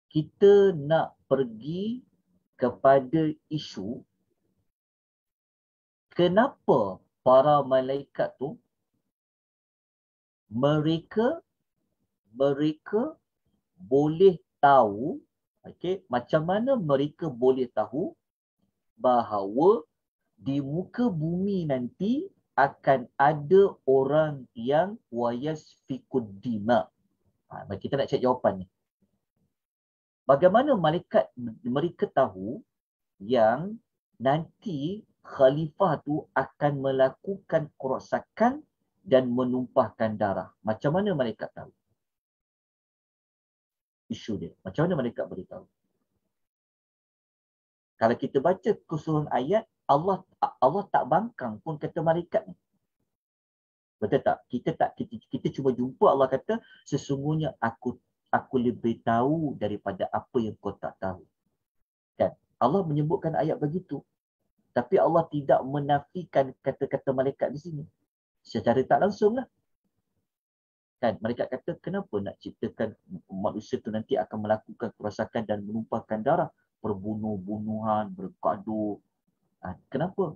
kita nak pergi kepada isu kenapa para malaikat tu mereka boleh tahu, okey, macam mana mereka boleh tahu bahawa di muka bumi nanti akan ada orang yang wayasfikud dima. Kita nak cek jawapan ni. Bagaimana mereka tahu yang nanti khalifah tu akan melakukan kerosakan dan menumpahkan darah. Macam mana malaikat tahu? Isu dia. Macam mana malaikat boleh tahu? Kalau kita baca keseluruhan ayat, Allah tak bangkang pun kata malaikat ni. Betul tak? Kita cuma jumpa Allah kata, sesungguhnya aku lebih tahu daripada apa yang kau tak tahu. Kan? Allah menyebutkan ayat begitu. Tapi Allah tidak menafikan kata-kata malaikat di sini. Secara tak langsung lah. Kan? Malaikat kata, kenapa nak ciptakan manusia tu nanti akan melakukan kerosakan dan menumpahkan darah? Perbunuh-bunuhan, bergaduh. Kenapa?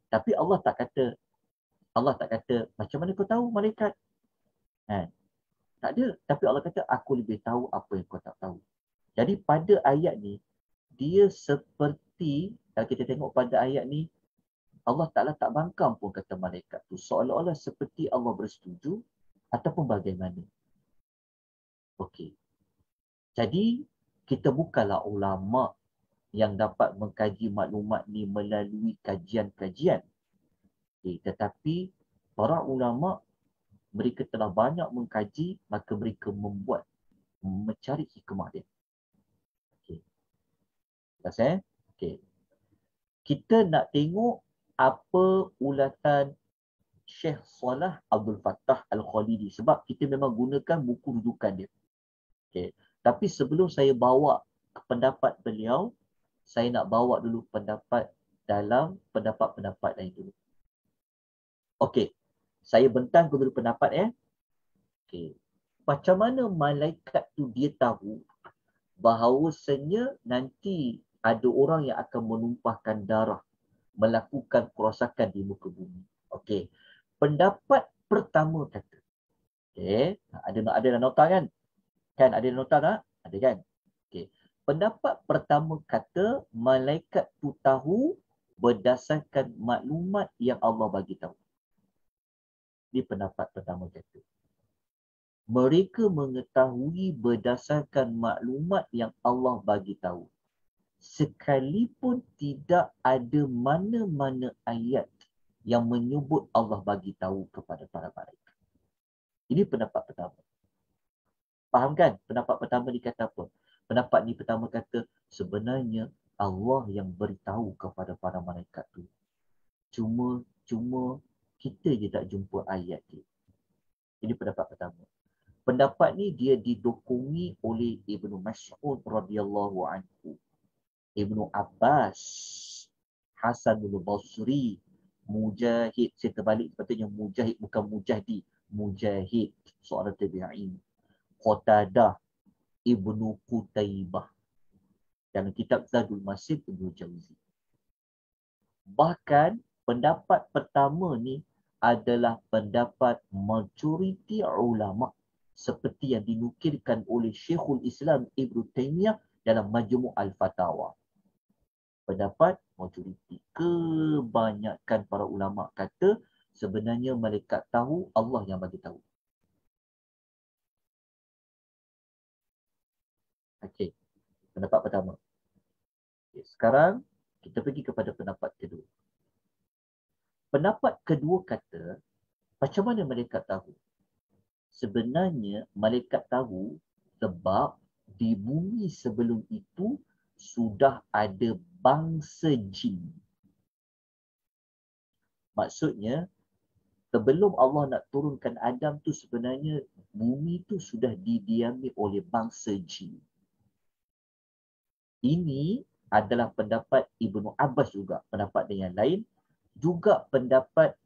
Tapi Allah tak kata, macam mana kau tahu malaikat? Tak ada. Tapi Allah kata, aku lebih tahu apa yang kau tak tahu. Jadi pada ayat ni, dia seperti, kalau kita tengok pada ayat ni, Allah Ta'ala tak bangkang pun kata malaikat tu. Seolah-olah seperti Allah bersetuju ataupun bagaimana. Okey. Jadi, kita bukanlah ulama yang dapat mengkaji maklumat ni melalui kajian-kajian. Tetapi, para ulama, mereka telah banyak mengkaji, maka mereka mencari hikmah dia. Okey. Jelas Okey. Kita nak tengok apa ulatan Syekh Salah Abdul Fattah Al-Khalidi. Sebab kita memang gunakan buku rujukan dia. Okay. Tapi sebelum saya bawa ke pendapat beliau, saya nak bawa dulu pendapat dalam pendapat-pendapat lain dulu. Okey. Saya bentang dulu pendapat Okey. Macam mana malaikat tu dia tahu bahawasanya nanti ada orang yang akan menumpahkan darah, melakukan kerosakan di muka bumi. Okey. Pendapat pertama kata. Okey, ada nota kan? Kan ada nota tak? Ada kan? Okey. Pendapat pertama kata malaikat tu tahu berdasarkan maklumat yang Allah bagi tahu. Ini pendapat pertama kata. Mereka mengetahui berdasarkan maklumat yang Allah bagi tahu. Sekalipun tidak ada mana-mana ayat yang menyebut Allah bagi tahu kepada para malaikat. Ini pendapat pertama. Faham kan? Pendapat pertama ni kata apa? Pendapat ni pertama kata sebenarnya Allah yang beritahu kepada para malaikat tu. Cuma kita je tak jumpa ayat dia. Ini pendapat pertama. Pendapat ni dia didokongi oleh Ibnu Mas'ud radhiyallahu anhu, Ibnu Abbas, Hasanul Basri, Mujahid. Saya terbalik sepatutnya Mujahid bukan Mujahdi. Mujahid, seorang tabi'in. Qatadah, Ibnu Qutaibah. Dalam kitab Zadul Masir Ibnu Jauzi. Bahkan pendapat pertama ni adalah pendapat majoriti ulama seperti yang dinukilkan oleh Syekhul Islam Ibnu Taimiyah dalam Majmu' Al-Fatawa. Pendapat majoriti, kebanyakan para ulama kata sebenarnya malaikat tahu, Allah yang bagi tahu. Okey, pendapat pertama. Okay, sekarang kita pergi kepada pendapat kedua. Pendapat kedua kata, macam mana malaikat tahu? Sebenarnya malaikat tahu sebab di bumi sebelum itu sudah ada bangsa jin. Maksudnya, sebelum Allah nak turunkan Adam tu sebenarnya bumi tu sudah didiami oleh bangsa jin. Ini adalah pendapat Ibnu Abbas juga, pendapat yang lain. Juga pendapat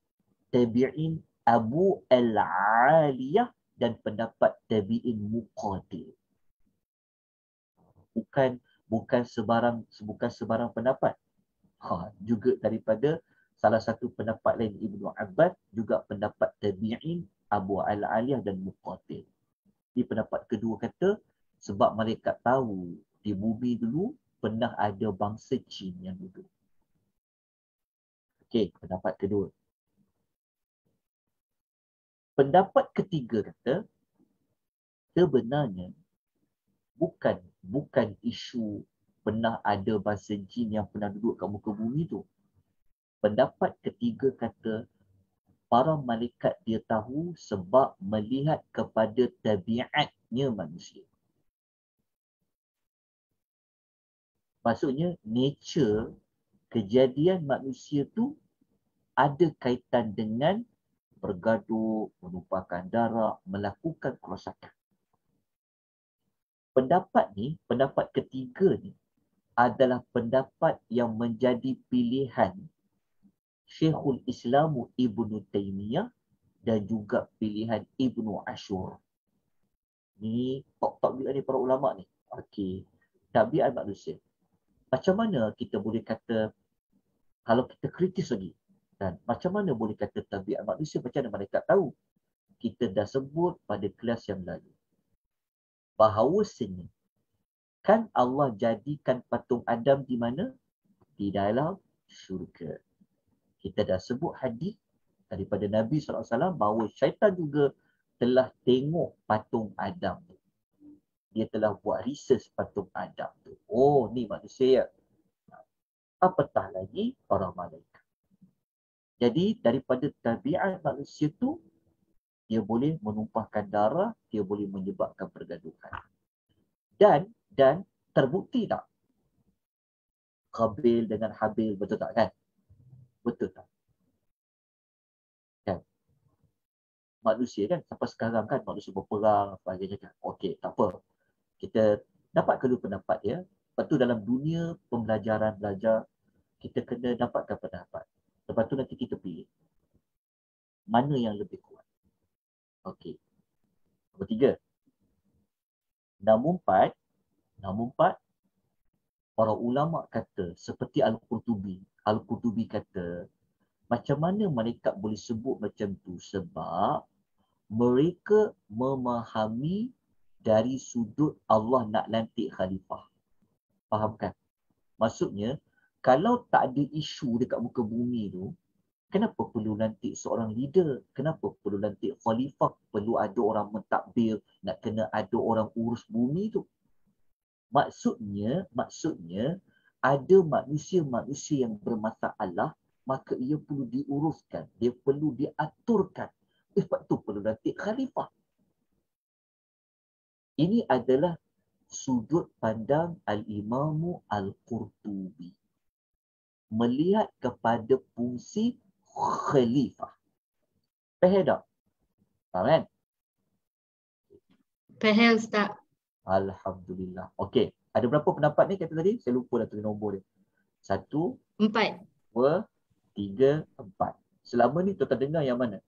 tabi'in Abu Al-Aliyah dan pendapat tabi'in Muqatil. Bukan sebarang pendapat. Juga daripada salah satu pendapat lain Ibnu Abbas, juga pendapat tabi'in Abu Al-Aliyah dan Muqatil. Di pendapat kedua kata sebab malaikat tahu di bumi dulu pernah ada bangsa jin yang duduk. Okey, pendapat kedua. Pendapat ketiga kata sebenarnya bukan isu pernah ada bangsa jin yang pernah duduk kat muka bumi tu. Pendapat ketiga kata para malaikat dia tahu sebab melihat kepada tabiatnya manusia. Maksudnya nature kejadian manusia tu ada kaitan dengan bergaduh, menumpahkan darah, melakukan kerosakan. Pendapat ni, pendapat ketiga ni adalah pendapat yang menjadi pilihan Syekhul Islam Ibnu Taimiyah dan juga pilihan Ibnu Ashur. Ni top-top juga ni para ulama ni. Okey. Tabiat manusia. Macam mana kita boleh kata, kalau kita kritis lagi, dan macam mana boleh kata tabiat manusia, macam mana mereka tahu? Kita dah sebut pada kelas yang lalu. Bahawasanya, kan Allah jadikan patung Adam di mana? Di dalam syurga. Kita dah sebut hadis daripada Nabi SAW bahawa syaitan juga telah tengok patung Adam tu. Dia telah buat research patung Adam tu. Oh, ni manusia ya. Apatah lagi para malaikat. Jadi daripada tabiat manusia tu, dia boleh menumpahkan darah, dia boleh menyebabkan pergaduhan. Dan terbukti tak? Qabil dengan Habil, betul tak kan? Betul tak? Kan? Manusia kan, sampai sekarang kan manusia berperang, sebagainya kan. Okey, tak apa. Kita dapat kedua pendapat dia. Lepas tu dalam dunia pembelajaran belajar, kita kena dapatkan pendapat. Lepas tu nanti kita pilih. Mana yang lebih kuat? Okey. Nombor 3. Nombor 4, para ulama kata, seperti Al-Qurtubi kata, macam mana malaikat boleh sebut macam tu? Sebab mereka memahami dari sudut Allah nak lantik khalifah. Faham kan? Maksudnya, kalau tak ada isu dekat muka bumi tu, kenapa perlu lantik seorang leader? Kenapa perlu lantik khalifah? Perlu ada orang mentadbir, nak kena ada orang urus bumi tu. Maksudnya ada manusia-manusia yang bermasalah, maka ia perlu diuruskan, dia perlu diaturkan. Sebab tu perlu lantik khalifah. Ini adalah sudut pandang Al-Imamu Al-Qurtubi. Melihat kepada fungsi khalifah. Faham tak? Faham kan? Faham Ustaz. Alhamdulillah. Okey. Ada berapa pendapat ni kata tadi? Saya lupa dah tulis nombor dia. 1, 4. 2, 3, 4. Selama ni tuan-tuan dengar yang mana?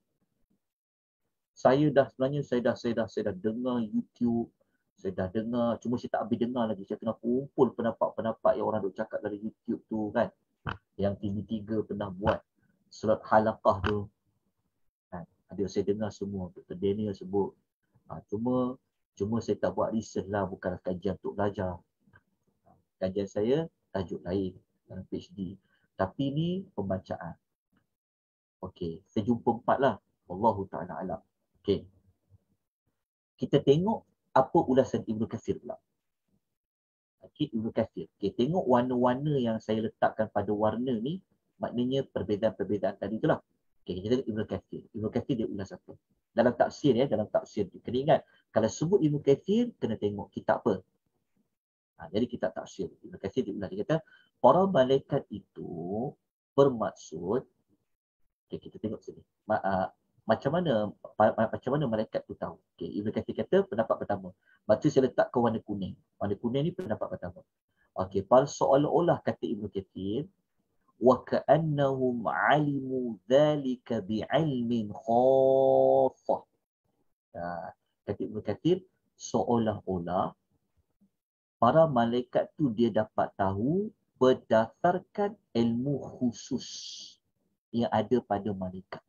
Saya dah dengar YouTube. Saya dah dengar. Cuma saya tak habis dengar lagi. Saya kena kumpul pendapat-pendapat yang orang duk cakap dari YouTube tu kan. Yang TV3 pernah buat. Surat halaqah tu. Kan? Ada saya dengar semua. Dr. Daniel sebut. Cuma saya tak buat research lah. Bukanlah kajian untuk belajar. Kajian saya tajuk lain dalam PhD. Tapi ni pembacaan. Okey, saya jumpa 4 lah. Wallahu ta'ala alam. Okey. Kita tengok apa ulasan Ibnu Katsir pula. Okey, Ibnu Katsir. Okey, tengok warna-warna yang saya letakkan pada warna ni, maknanya perbezaan-perbezaan tadi itulah. Okey, kita tengok Ibnu Katsir. Ibnu Katsir dia ulas apa? Dalam tafsir ya, dalam tafsir. Kena ingat, kalau sebut Ibnu Katsir, kena tengok kitab apa. Jadi kita tafsir. Ibnu Katsir dia ulas. Dia kata, para malaikat itu bermaksud, okay, kita tengok sini. Macam mana malaikat tu tahu? Okay, Ibnu Katsir kata pendapat pertama. Baca saya letak ke warna kuning. Warna kuning ni pendapat pertama. Okey, pada seolah-olah kata Ibnu Katsir, wa ka'annahum 'alimu dzalika bi'ilmin khassah. Kata Ibnu Katsir, seolah-olah para malaikat tu dia dapat tahu berdasarkan ilmu khusus yang ada pada malaikat.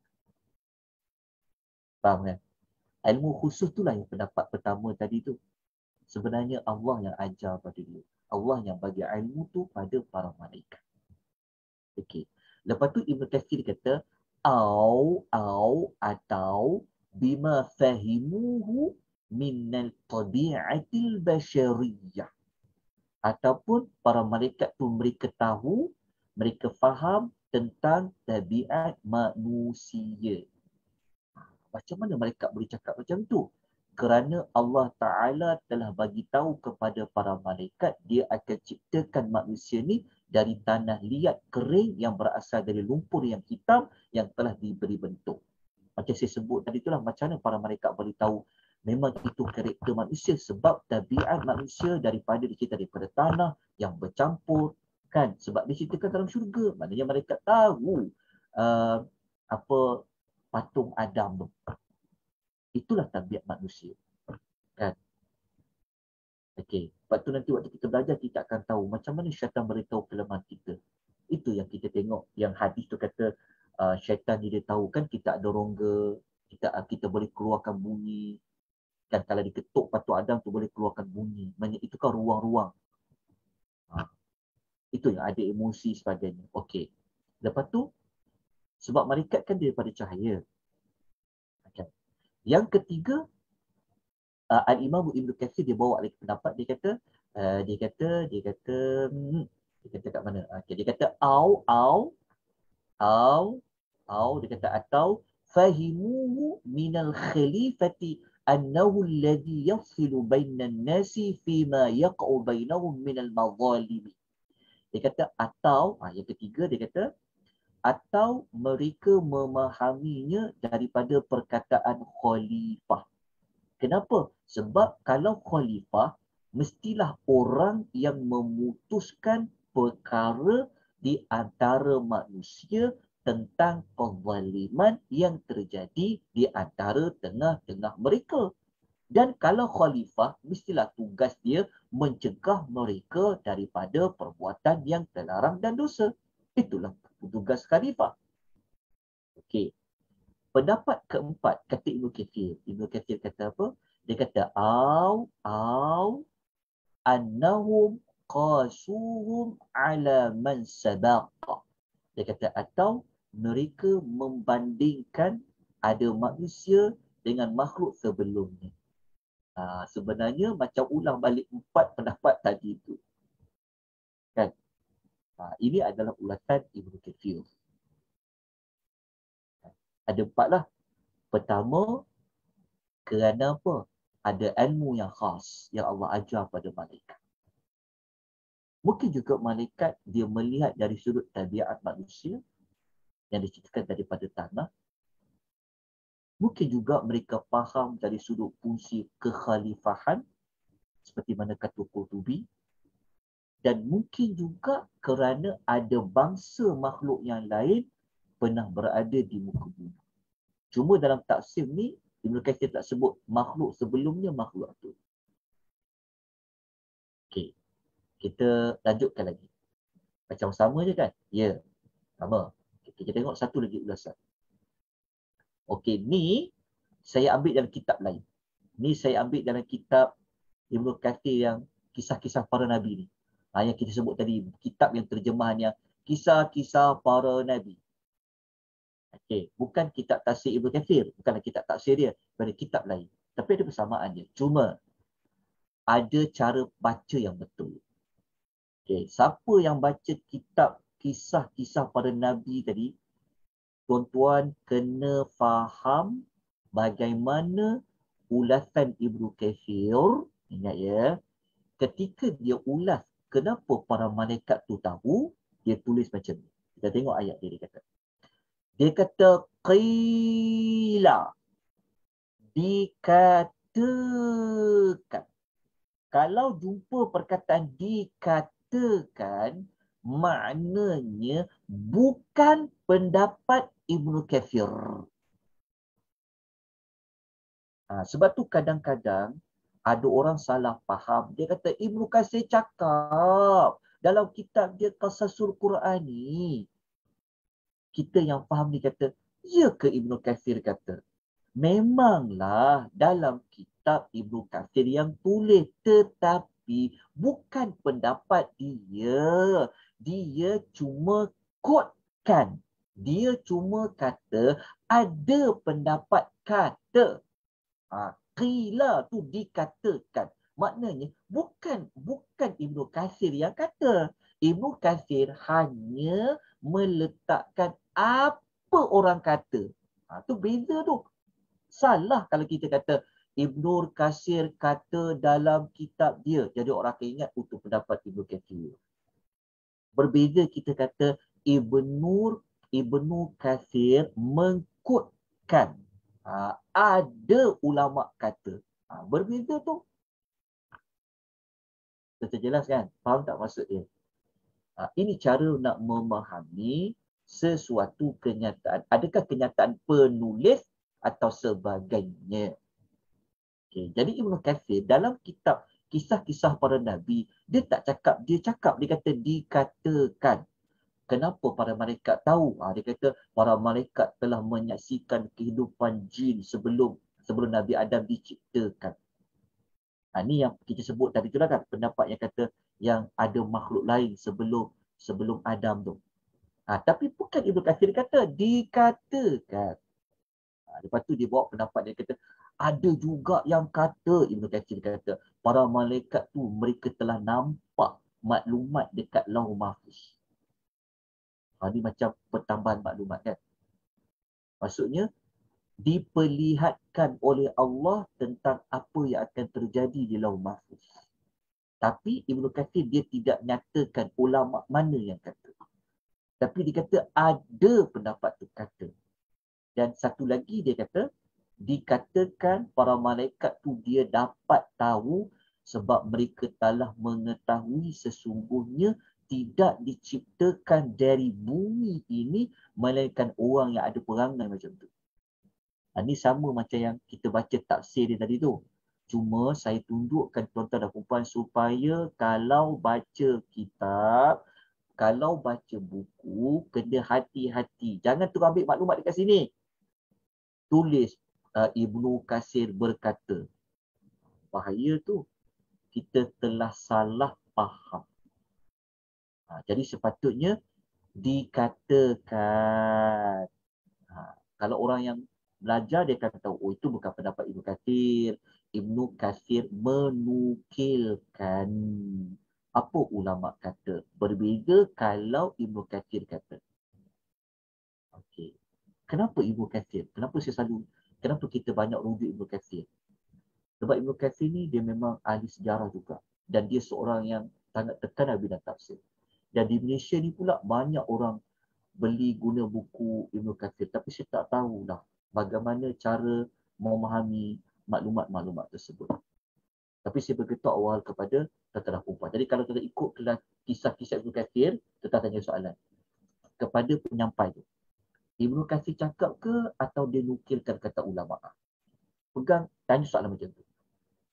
Faham kan? Ilmu khusus itulah yang pendapat pertama tadi tu. Sebenarnya Allah yang ajar pada dia. Allah yang bagi ilmu tu pada para malaikat. Okey. Lepas tu Ibn Katsir kata, atau bima fahimuhu minal tabi'atil basyariyah. Ataupun para malaikat tu mereka tahu, mereka faham tentang tabiat manusia. Macam mana malaikat boleh cakap macam tu? Kerana Allah Ta'ala telah bagi tahu kepada para malaikat dia akan ciptakan manusia ni dari tanah liat kering yang berasal dari lumpur yang hitam yang telah diberi bentuk. Macam saya sebut tadi itulah macam mana para malaikat boleh tahu memang itu karakter manusia sebab tabiat manusia daripada dicipta daripada tanah yang bercampur kan, sebab diciptakan dalam syurga. Maknanya malaikat tahu apa patung Adam tu. Itulah tabiat manusia. Kan? Okey. Lepas tu nanti waktu kita belajar kita akan tahu macam mana syaitan beritahu kelemahan kita. Itu yang kita tengok. Yang hadis tu kata syaitan dia tahu kan kita ada rongga, kita boleh keluarkan bunyi. Kan kalau diketuk patung Adam tu boleh keluarkan bunyi. Maksudnya itu kan ruang-ruang. Itu yang ada emosi sebagainya. Okey. Lepas tu sebab malaikat kan daripada cahaya. Okay. Yang ketiga, Al-Imam Ibn Katsir dia bawa lagi pendapat, dia kata kat mana? Okay, dia kata dia kata atau fahimuhu minal khalifati annahu alladhi yafsilu bainan nasi fima yaqa'u bainahum minal mazalimi. Dia kata atau yang ketiga dia kata atau mereka memahaminya daripada perkataan khalifah. Kenapa? Sebab kalau khalifah, mestilah orang yang memutuskan perkara di antara manusia tentang kezaliman yang terjadi di antara tengah-tengah mereka. Dan kalau khalifah, mestilah tugas dia mencegah mereka daripada perbuatan yang terlarang dan dosa. Itulah tugas khalifah. Okey. Pendapat keempat kata Ibnu Katsir. Ibnu Katsir kata apa? Dia kata annahum qasuhum ala man sabaqa. Dia kata atau mereka membandingkan ada manusia dengan makhluk sebelumnya. Sebenarnya macam ulang balik 4 pendapat tadi itu. Kan? Ini adalah ulatan Ibnu Katsir. Ada 4 lah. Pertama, kerana apa? Ada ilmu yang khas yang Allah ajar pada malaikat. Mungkin juga malaikat dia melihat dari sudut tabiat manusia yang diciptakan daripada tanah. Mungkin juga mereka faham dari sudut fungsi kekhalifahan seperti mana kata Qurtubi. Dan mungkin juga kerana ada bangsa makhluk yang lain pernah berada di muka bumi. Cuma dalam tafsir ni, Ibn Katsir tak sebut makhluk sebelumnya makhluk tu. Okey. Kita lanjutkan lagi. Macam sama je kan? Ya. Sama. Kita tengok satu lagi ulasan. Okey, ni saya ambil dalam kitab lain. Ni saya ambil dalam kitab Ibn Katsir yang kisah-kisah para nabi ni. Yang kita sebut tadi, kitab yang terjemahannya kisah-kisah para nabi. Okey, bukan kitab tafsir Ibn Katsir, bukanlah kitab tafsir dia, pada kitab lain. Tapi ada persamaan dia. Cuma ada cara baca yang betul. Okey, siapa yang baca kitab kisah-kisah para nabi tadi, tuan-tuan kena faham bagaimana ulasan Ibn Katsir, ingat ya, ketika dia ulas kenapa para malaikat tu tahu, dia tulis macam ni. Kita tengok ayat dia kata. Dia kata qila, dikatakan. Kalau jumpa perkataan dikatakan, maknanya bukan pendapat Ibn Katsir. Sebab tu kadang-kadang ada orang salah faham. Dia kata Ibn Katsir cakap dalam kitab dia Qasasul Qur'ani. Kita yang faham ni kata, ya ke Ibn Katsir kata? Memanglah dalam kitab Ibn Katsir yang tulis, tetapi bukan pendapat dia. Dia cuma quotekan. Dia cuma kata ada pendapat kata. Qila tu dikatakan. Maknanya bukan Ibn Katsir yang kata. Ibn Katsir hanya meletakkan apa orang kata. Tu beza tu. Salah kalau kita kata Ibnu Katsir kata dalam kitab dia. Jadi orang akan ingat itu pendapat Ibnu Katsir. Berbeza kita kata Ibnu Katsir mengkutkan. Ada ulama kata. Berbeza tu. Terjelas kan? Faham tak maksud dia? Ini cara nak memahami sesuatu kenyataan. Adakah kenyataan penulis atau sebagainya? Okay. Jadi Ibnu Katsir dalam kitab Kisah-Kisah Para Nabi, dia tak cakap, dia kata dikatakan. Kenapa para malaikat tahu? Dia kata para malaikat telah menyaksikan kehidupan jin sebelum Nabi Adam diciptakan. Ini yang kita sebut tadi tu lah kan, pendapat yang kata yang ada makhluk lain sebelum Adam tu. Tapi bukan Ibnu Katsir kata, dikatakan. Lepas tu dia bawa pendapat dia kata, ada juga yang kata, Ibnu Katsir kata, para malaikat tu mereka telah nampak maklumat dekat Lauh Mahfuz. Ini macam pertambahan maklumat kan. Maksudnya, diperlihatkan oleh Allah tentang apa yang akan terjadi di Lauh Mahfuz. Tapi Ibnu Katsir dia tidak nyatakan ulama mana yang kata. Tapi dia kata ada pendapat tu kata. Dan satu lagi dia kata, dikatakan para malaikat tu dia dapat tahu sebab mereka telah mengetahui sesungguhnya tidak diciptakan dari bumi ini melainkan orang yang ada perangai macam tu. Ini sama macam yang kita baca tafsir dia tadi tu. Cuma saya tunjukkan tuan-tuan dan puan supaya kalau baca kitab, kalau baca buku, kena hati-hati. Jangan terus ambil maklumat dekat sini. Tulis Ibnu Katsir berkata. Bahaya tu. Kita telah salah faham. Jadi sepatutnya dikatakan. Kalau orang yang belajar dia akan tahu, oh itu bukan pendapat Ibnu Katsir. Ibnu Katsir menukilkan apa ulama kata. Berbeza kalau Ibnu Katsir kata. Okey. Kenapa Ibnu Katsir? Kenapa kita banyak rujuk Ibnu Katsir? Sebab Ibnu Katsir ni dia memang ahli sejarah juga. Dan dia seorang yang sangat terkenal bidang tafsir. Dan di Malaysia ni pula banyak orang beli guna buku Ibnu Katsir. Tapi saya tak tahulah bagaimana cara memahami maklumat-maklumat tersebut. Tapi saya beritahu awal kepada tuan-tuan dan puan. Jadi kalau kita ikut kelas kisah-kisah Ibnu Katsir, kita tanya soalan kepada penyampai tu. Ibnu Katsir cakap ke atau dia nukilkan kata ulama? Pegang, tanya soalan macam tu.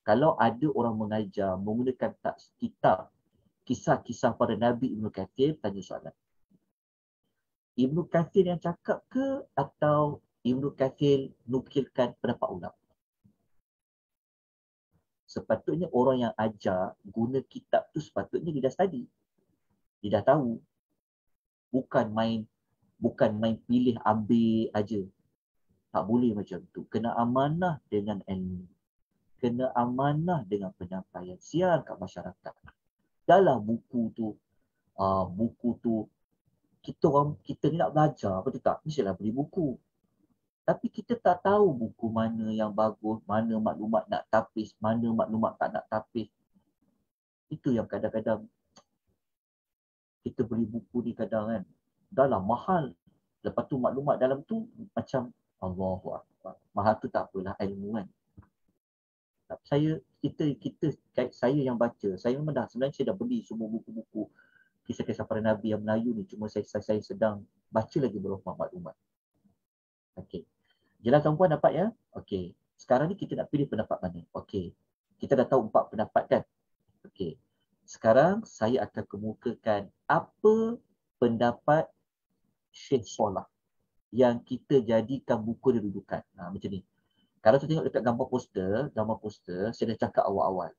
Kalau ada orang mengajar menggunakan kitab Kisah-Kisah Para Nabi Ibnu Katsir, tanya soalan. Ibnu Katsir yang cakap ke atau Ibnu Katsir nukilkan pendapat ulama? Sepatutnya orang yang ajar guna kitab tu sepatutnya dia dah study. Dia dah tahu. Bukan main pilih ambil aja. Tak boleh macam tu. Kena amanah dengan ilmu. Kena amanah dengan penyampaian. Siar kat masyarakat. Dalam buku tu kita ni nak belajar, betul tak? Mestilah beli buku. Tapi kita tak tahu buku mana yang bagus, mana maklumat nak tapis, mana maklumat tak nak tapis. Itu yang kadang-kadang kita beli buku ni kadang kan, dah lah mahal. Lepas tu maklumat dalam tu macam Allahu Akbar. Mahal tu tak apalah, ilmu kan. Saya yang baca, saya memang sebenarnya saya dah beli semua buku-buku kisah-kisah para Nabi yang Melayu ni. Cuma saya sedang baca lagi beberapa maklumat. Okey. Jelas tuan-puan dapat ya? Okey. Sekarang ni kita nak pilih pendapat mana? Okey. Kita dah tahu 4 pendapat kan? Okey. Sekarang saya akan kemukakan apa pendapat Syekh Solah yang kita jadikan buku dia rujukan. Macam ni. Kalau kita tengok dekat gambar poster, saya dah cakap awal-awal.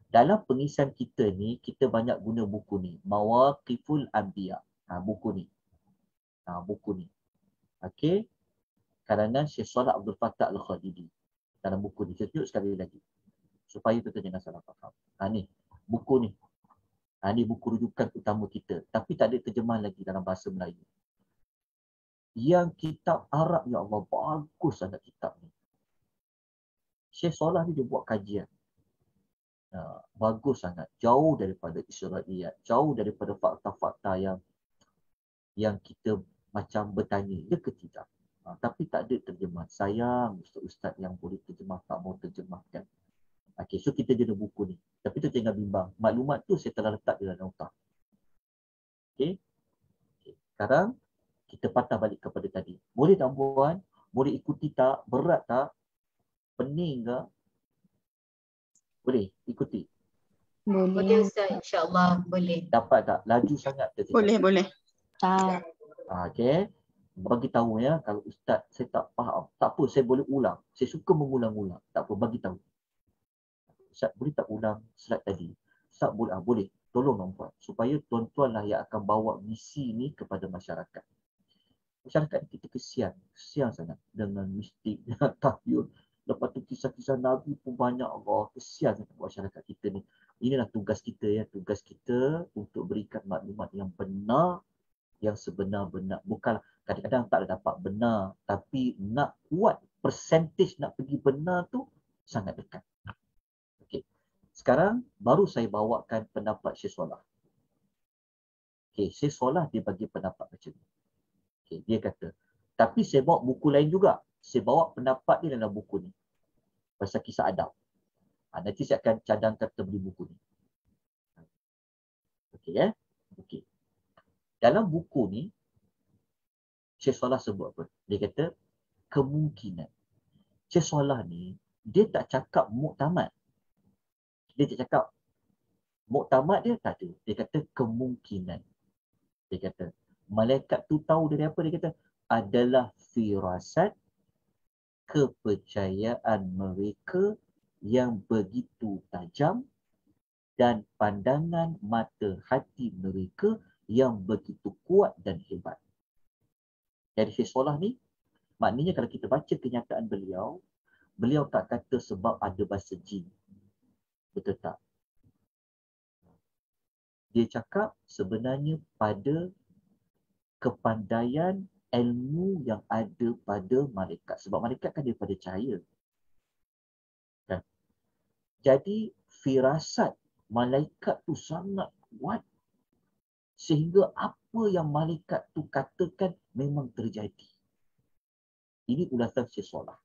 Dalam pengisian kita ni, kita banyak guna buku ni. Mawaqiful Anbiya. Buku ni. Buku ni. Okey. Karangan Syekh Solah Abdul Fattah Al-Khadidi. Dalam buku ni. Saya tunjuk sekali lagi. Supaya kita jangan salah faham. Ni. Buku ni. Ni buku rujukan utama kita. Tapi tak ada terjemahan lagi dalam bahasa Melayu. yang kitab Arab, ya Allah, bagus sangat kitab ni. Syekh Solah ni dia buat kajian. Bagus sangat. Jauh daripada Israiliyat. Jauh daripada fakta-fakta yang kita macam bertanya, ya ke tidak? Tapi tak ada terjemah. Sayang ustaz-ustaz yang boleh terjemah tak mau terjemahkan. Okey, so kita ada buku ni. Tapi tu jangan bimbang. Maklumat tu saya telah letak di dalam otak. Okey. Sekarang kita patah balik kepada tadi. Boleh tak puan? Boleh ikuti tak? Berat tak? Pening ke? Boleh ikuti. Boleh Ustaz, insya-Allah boleh. Dapat tak? Laju sangat ke? Boleh. Tak. Okey. Bagi tahu ya, kalau ustaz saya tak faham, tak apa, saya boleh ulang. Saya suka mengulang-ulang. Tak apa, bagi tahu. Ustaz boleh tak ulang slide tadi? Ustaz boleh, boleh. Tolong tuan-tuan. Supaya tuan-tuan lah yang akan bawa misi ni kepada masyarakat. Masyarakat kita kesian sangat dengan mistik, dengan tahyul. Lepas tu kisah-kisah Nabi pun banyak, Allah. Kesian sangat masyarakat kita ni. Inilah tugas kita ya. Tugas kita untuk berikan maklumat yang benar, yang sebenar-benar. Bukan kadang-kadang tak ada dapat benar. Tapi nak kuat persentage nak pergi benar tu sangat dekat. Okey. Sekarang baru saya bawakan pendapat Syekh Solah. Okey, Syekh Solah dia bagi pendapat macam ni. Okey, dia kata, tapi saya bawa buku lain juga. Saya bawa pendapat dia dalam buku ni. Pasal kisah Adam. Nanti saya akan cadangkan terbeli buku ni. Okey ya. Okey. Dalam buku ni, Syekh Solah sebut apa? Dia kata, kemungkinan. Syekh Solah ni, dia tak cakap muktamad. Dia tak cakap muktamad dia tak ada. Dia kata kemungkinan. Dia kata, malaikat tu tahu dari apa? Dia kata, adalah firasat kepercayaan mereka yang begitu tajam dan pandangan mata hati mereka yang begitu kuat dan hebat. Jadi Syekh Solah ni, maknanya kalau kita baca kenyataan beliau, beliau tak kata sebab ada bahasa jin. Betul tak? Dia cakap sebenarnya pada kepandaian ilmu yang ada pada malaikat. Sebab malaikat kan daripada cahaya. Kan? Jadi firasat malaikat tu sangat kuat sehingga apa yang malaikat tu katakan memang terjadi. Ini ulasan Syekh Solah.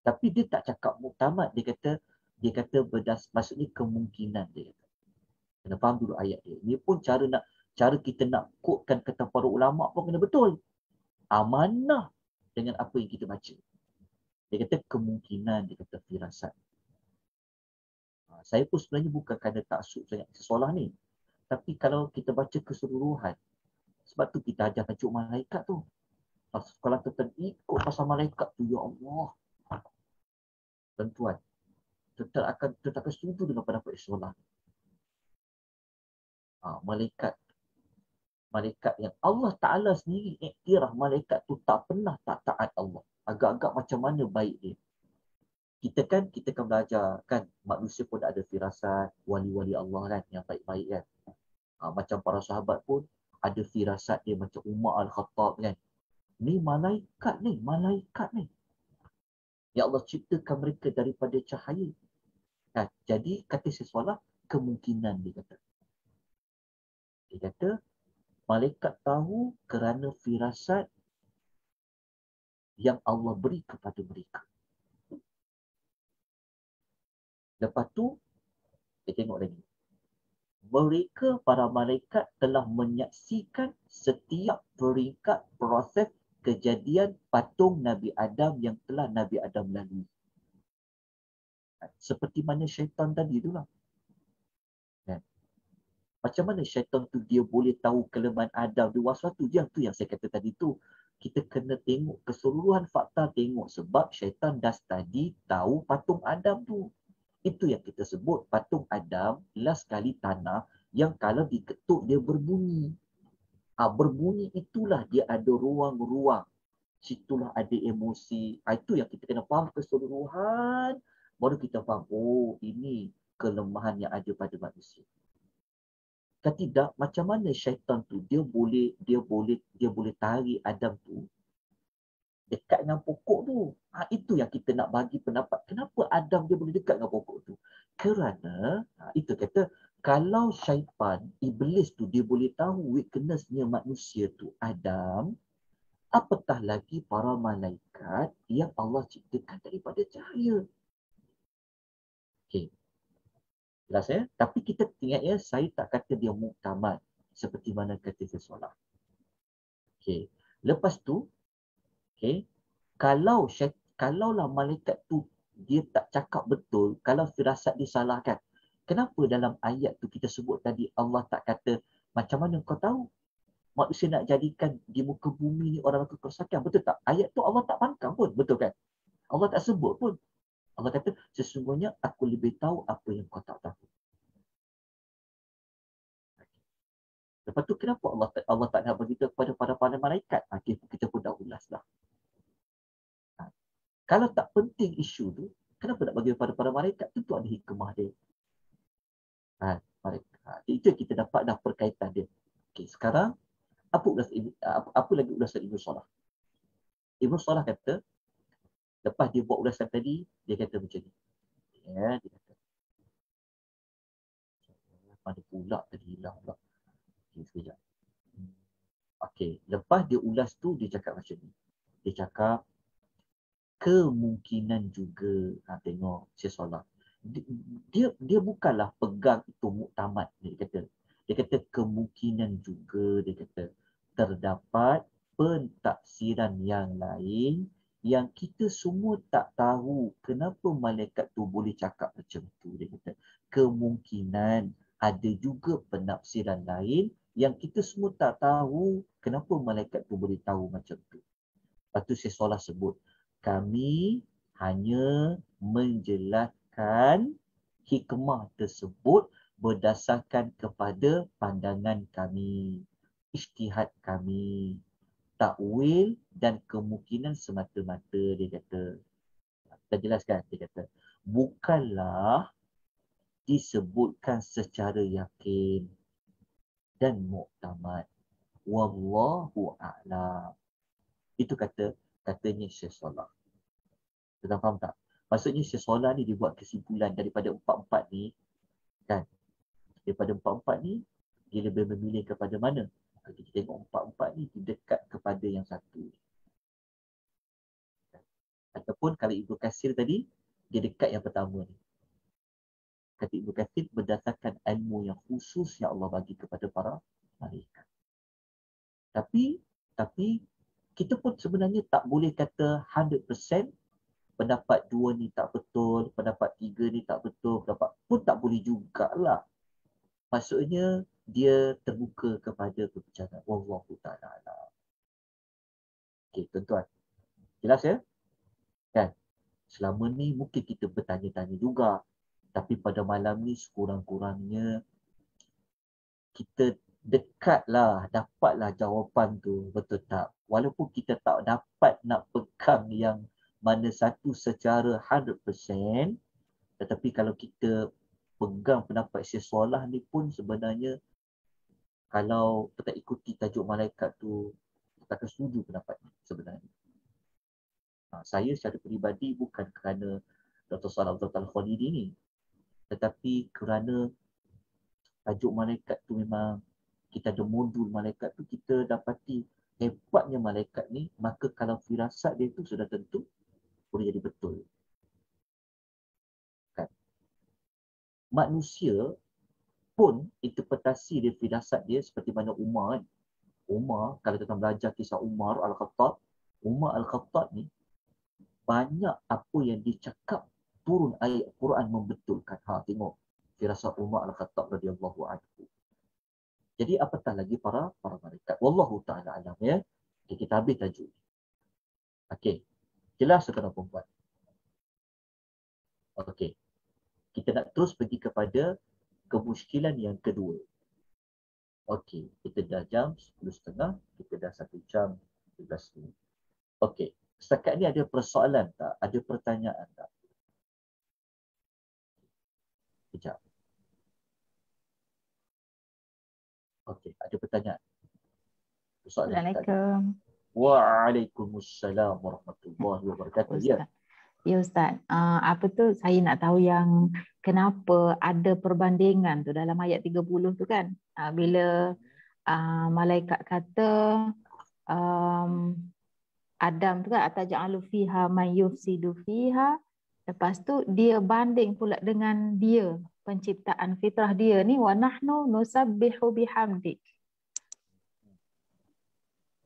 Tapi dia tak cakap muktamad. Dia kata maksudnya kemungkinan dia. Kena faham dulu ayat dia. Ini pun cara kita nak quotekan kata para ulama pun kena betul. Amanah dengan apa yang kita baca. Dia kata kemungkinan, dia kata firasat. Saya pun sebenarnya bukan kerana taksub sangat Solah ni. Tapi kalau kita baca keseluruhan, sebab tu kita ajar tajuk malaikat tu. Kalau kita ikut pasal malaikat tu, ya Allah. Tuan-tuan, kita akan setuju dengan pendapat Solah. Malaikat yang Allah Ta'ala sendiri iktiraf malaikat tu tak pernah tak taat Allah. Agak-agak macam mana baik dia. Kita kan belajar kan manusia pun ada firasat, wali-wali Allah kan yang baik-baik kan. Macam para sahabat pun ada firasat dia macam Umar Al-Khattab kan. Ni malaikat ni. Ya Allah ciptakan mereka daripada cahaya. Kan? Jadi kata Syekh Solah kemungkinan dia kata. Dia kata malaikat tahu kerana firasat yang Allah beri kepada mereka. Lepas tu, kita tengok lagi. Mereka, para malaikat telah menyaksikan setiap peringkat proses kejadian patung Nabi Adam yang telah Nabi Adam lalui. Seperti mana syaitan tadi itulah. Kan? Macam mana syaitan tu dia boleh tahu kelemahan Adam di waswas tu? Tu yang saya kata tadi tu. Kita kena tengok keseluruhan fakta, tengok sebab syaitan dah study tahu patung Adam tu. Itu yang kita sebut patung Adam last kali tanah yang kalau diketuk dia berbunyi. Berbunyi itulah dia ada ruang-ruang. Situlah ada emosi. Itu yang kita kena faham keseluruhan. Baru kita faham, oh ini kelemahan yang ada pada manusia. Kalau tidak, macam mana syaitan tu dia boleh tarik Adam tu dekat dengan pokok tu. Itu yang kita nak bagi pendapat. Kenapa Adam dia boleh dekat dengan pokok tu? Kerana itu kata kalau syaitan, iblis tu dia boleh tahu weaknessnya manusia tu Adam, apatah lagi para malaikat yang Allah ciptakan daripada cahaya. Okey. Jelas ya? Tapi kita ingat ya, saya tak kata dia muktamad seperti mana kata sesolah. Okey. Lepas tu, okey, kalaulah malaikat tu dia tak cakap betul, kalau firasat dia salah kan. Kenapa dalam ayat tu kita sebut tadi Allah tak kata macam mana kau tahu manusia nak jadikan di muka bumi ni orang lakukan kerosakan? Betul tak? Ayat tu Allah tak pangkang pun, betul kan? Allah tak sebut pun. Allah kata sesungguhnya aku lebih tahu apa yang kau tak tahu. Lepas tu kenapa Allah tak nak beritahu kepada para malaikat? Kita pun dah ulas dah. Kalau tak penting isu tu, kenapa nak bagi kepada para malaikat? Tentu ada hikmah dia. Itu kita dapat dah perkaitan dia. Okey, sekarang apa lagi ulasan Ibnu Salah? Ibnu Salah kata, lepas dia buat ulasan tadi, dia kata macam ni. Ya, dia kata. Mana pula tadi hilang pula. Okey, sekejap. Okey, lepas dia ulas tu, dia cakap macam ni. Dia cakap, kemungkinan juga, tengok, saya solat. Dia bukanlah pegang itu muktamad, dia kata kemungkinan juga, dia kata terdapat pentafsiran yang lain yang kita semua tak tahu kenapa malaikat tu boleh cakap macam tu. Dia kata kemungkinan ada juga penafsiran lain yang kita semua tak tahu kenapa malaikat tu boleh tahu macam tu. Lepas tu saya solat sebut, kami hanya menjelaskan hikmah tersebut berdasarkan kepada pandangan kami, ijtihad kami, takwil dan kemungkinan semata-mata, dia kata. Kita jelaskan, dia kata, bukanlah disebutkan secara yakin dan muktamad. Wallahu a'lam. Itu katanya Syekh Salah. Kita faham tak? Maksudnya Syekh Salah ni dia buat kesimpulan daripada empat-empat ni, kan? Daripada empat-empat ni, dia lebih memilih kepada mana? Kalau kita tengok empat-empat ni, dia dekat kepada yang satu. Ataupun kalau Ibnu Katsir tadi, dia dekat yang pertama ni. Kata Ibnu Katsir, berdasarkan ilmu yang khusus yang Allah bagi kepada para malaikat. Tapi kita pun sebenarnya tak boleh kata 100% pendapat dua ni tak betul, pendapat tiga ni tak betul, pendapat pun tak boleh jugalah. Maksudnya dia terbuka kepada perbincangan. Wallahu ta'ala a'lam. Okey, tuan-tuan. Jelas ya? Kan? Selama ni mungkin kita bertanya-tanya juga. Tapi pada malam ni sekurang-kurangnya kita dekatlah, dapatlah jawapan tu, betul tak? Walaupun kita tak dapat nak pegang yang mana satu secara 100%, tetapi kalau kita pegang pendapat Syekh Salah ni pun sebenarnya kalau kita ikuti tajuk malaikat tu, kita akan setuju pendapat ni sebenarnya. Saya secara peribadi bukan kerana Dr. Salah Al-Khalidi ni, tetapi kerana tajuk malaikat tu memang kita ada modul malaikat tu, kita dapati hebatnya malaikat ni, maka kalau firasat dia tu sudah tentu boleh jadi betul. Kan? Manusia pun interpretasi dia firasat dia seperti mana Umar kan. Umar, kalau kita belajar kisah Umar Al-Khattab ni, banyak apa yang dicakap turun ayat Quran membetulkan. Tengok firasat Umar Al-Khattab radhiyallahu anhu. Jadi apatah lagi para malaikat. Wallahu ta'ala alam ya. Okay, kita habis tajuk. Okey. Jelas tuan-tuan dan puan-puan? Okey. Kita nak terus pergi kepada kemusykilan yang kedua. Okey, kita dah jam 10.30, kita dah 1 jam 15 minit. Okey, setakat ni ada persoalan tak? Ada pertanyaan tak? Sekejap. Ada pertanyaan? Soalan kita ada. Assalamualaikum. Waalaikumsalam warahmatullahi wabarakatuh. Ya. Ustaz. Ya Ustaz, apa tu saya nak tahu yang kenapa ada perbandingan tu dalam ayat 30 tu kan. Bila malaikat kata Adam tu kan ataj'alu fiha man yufsidu fiha. Lepas tu dia banding pula dengan dia, penciptaan fitrah dia ni, wa nahnu nusabbihu bihamdik.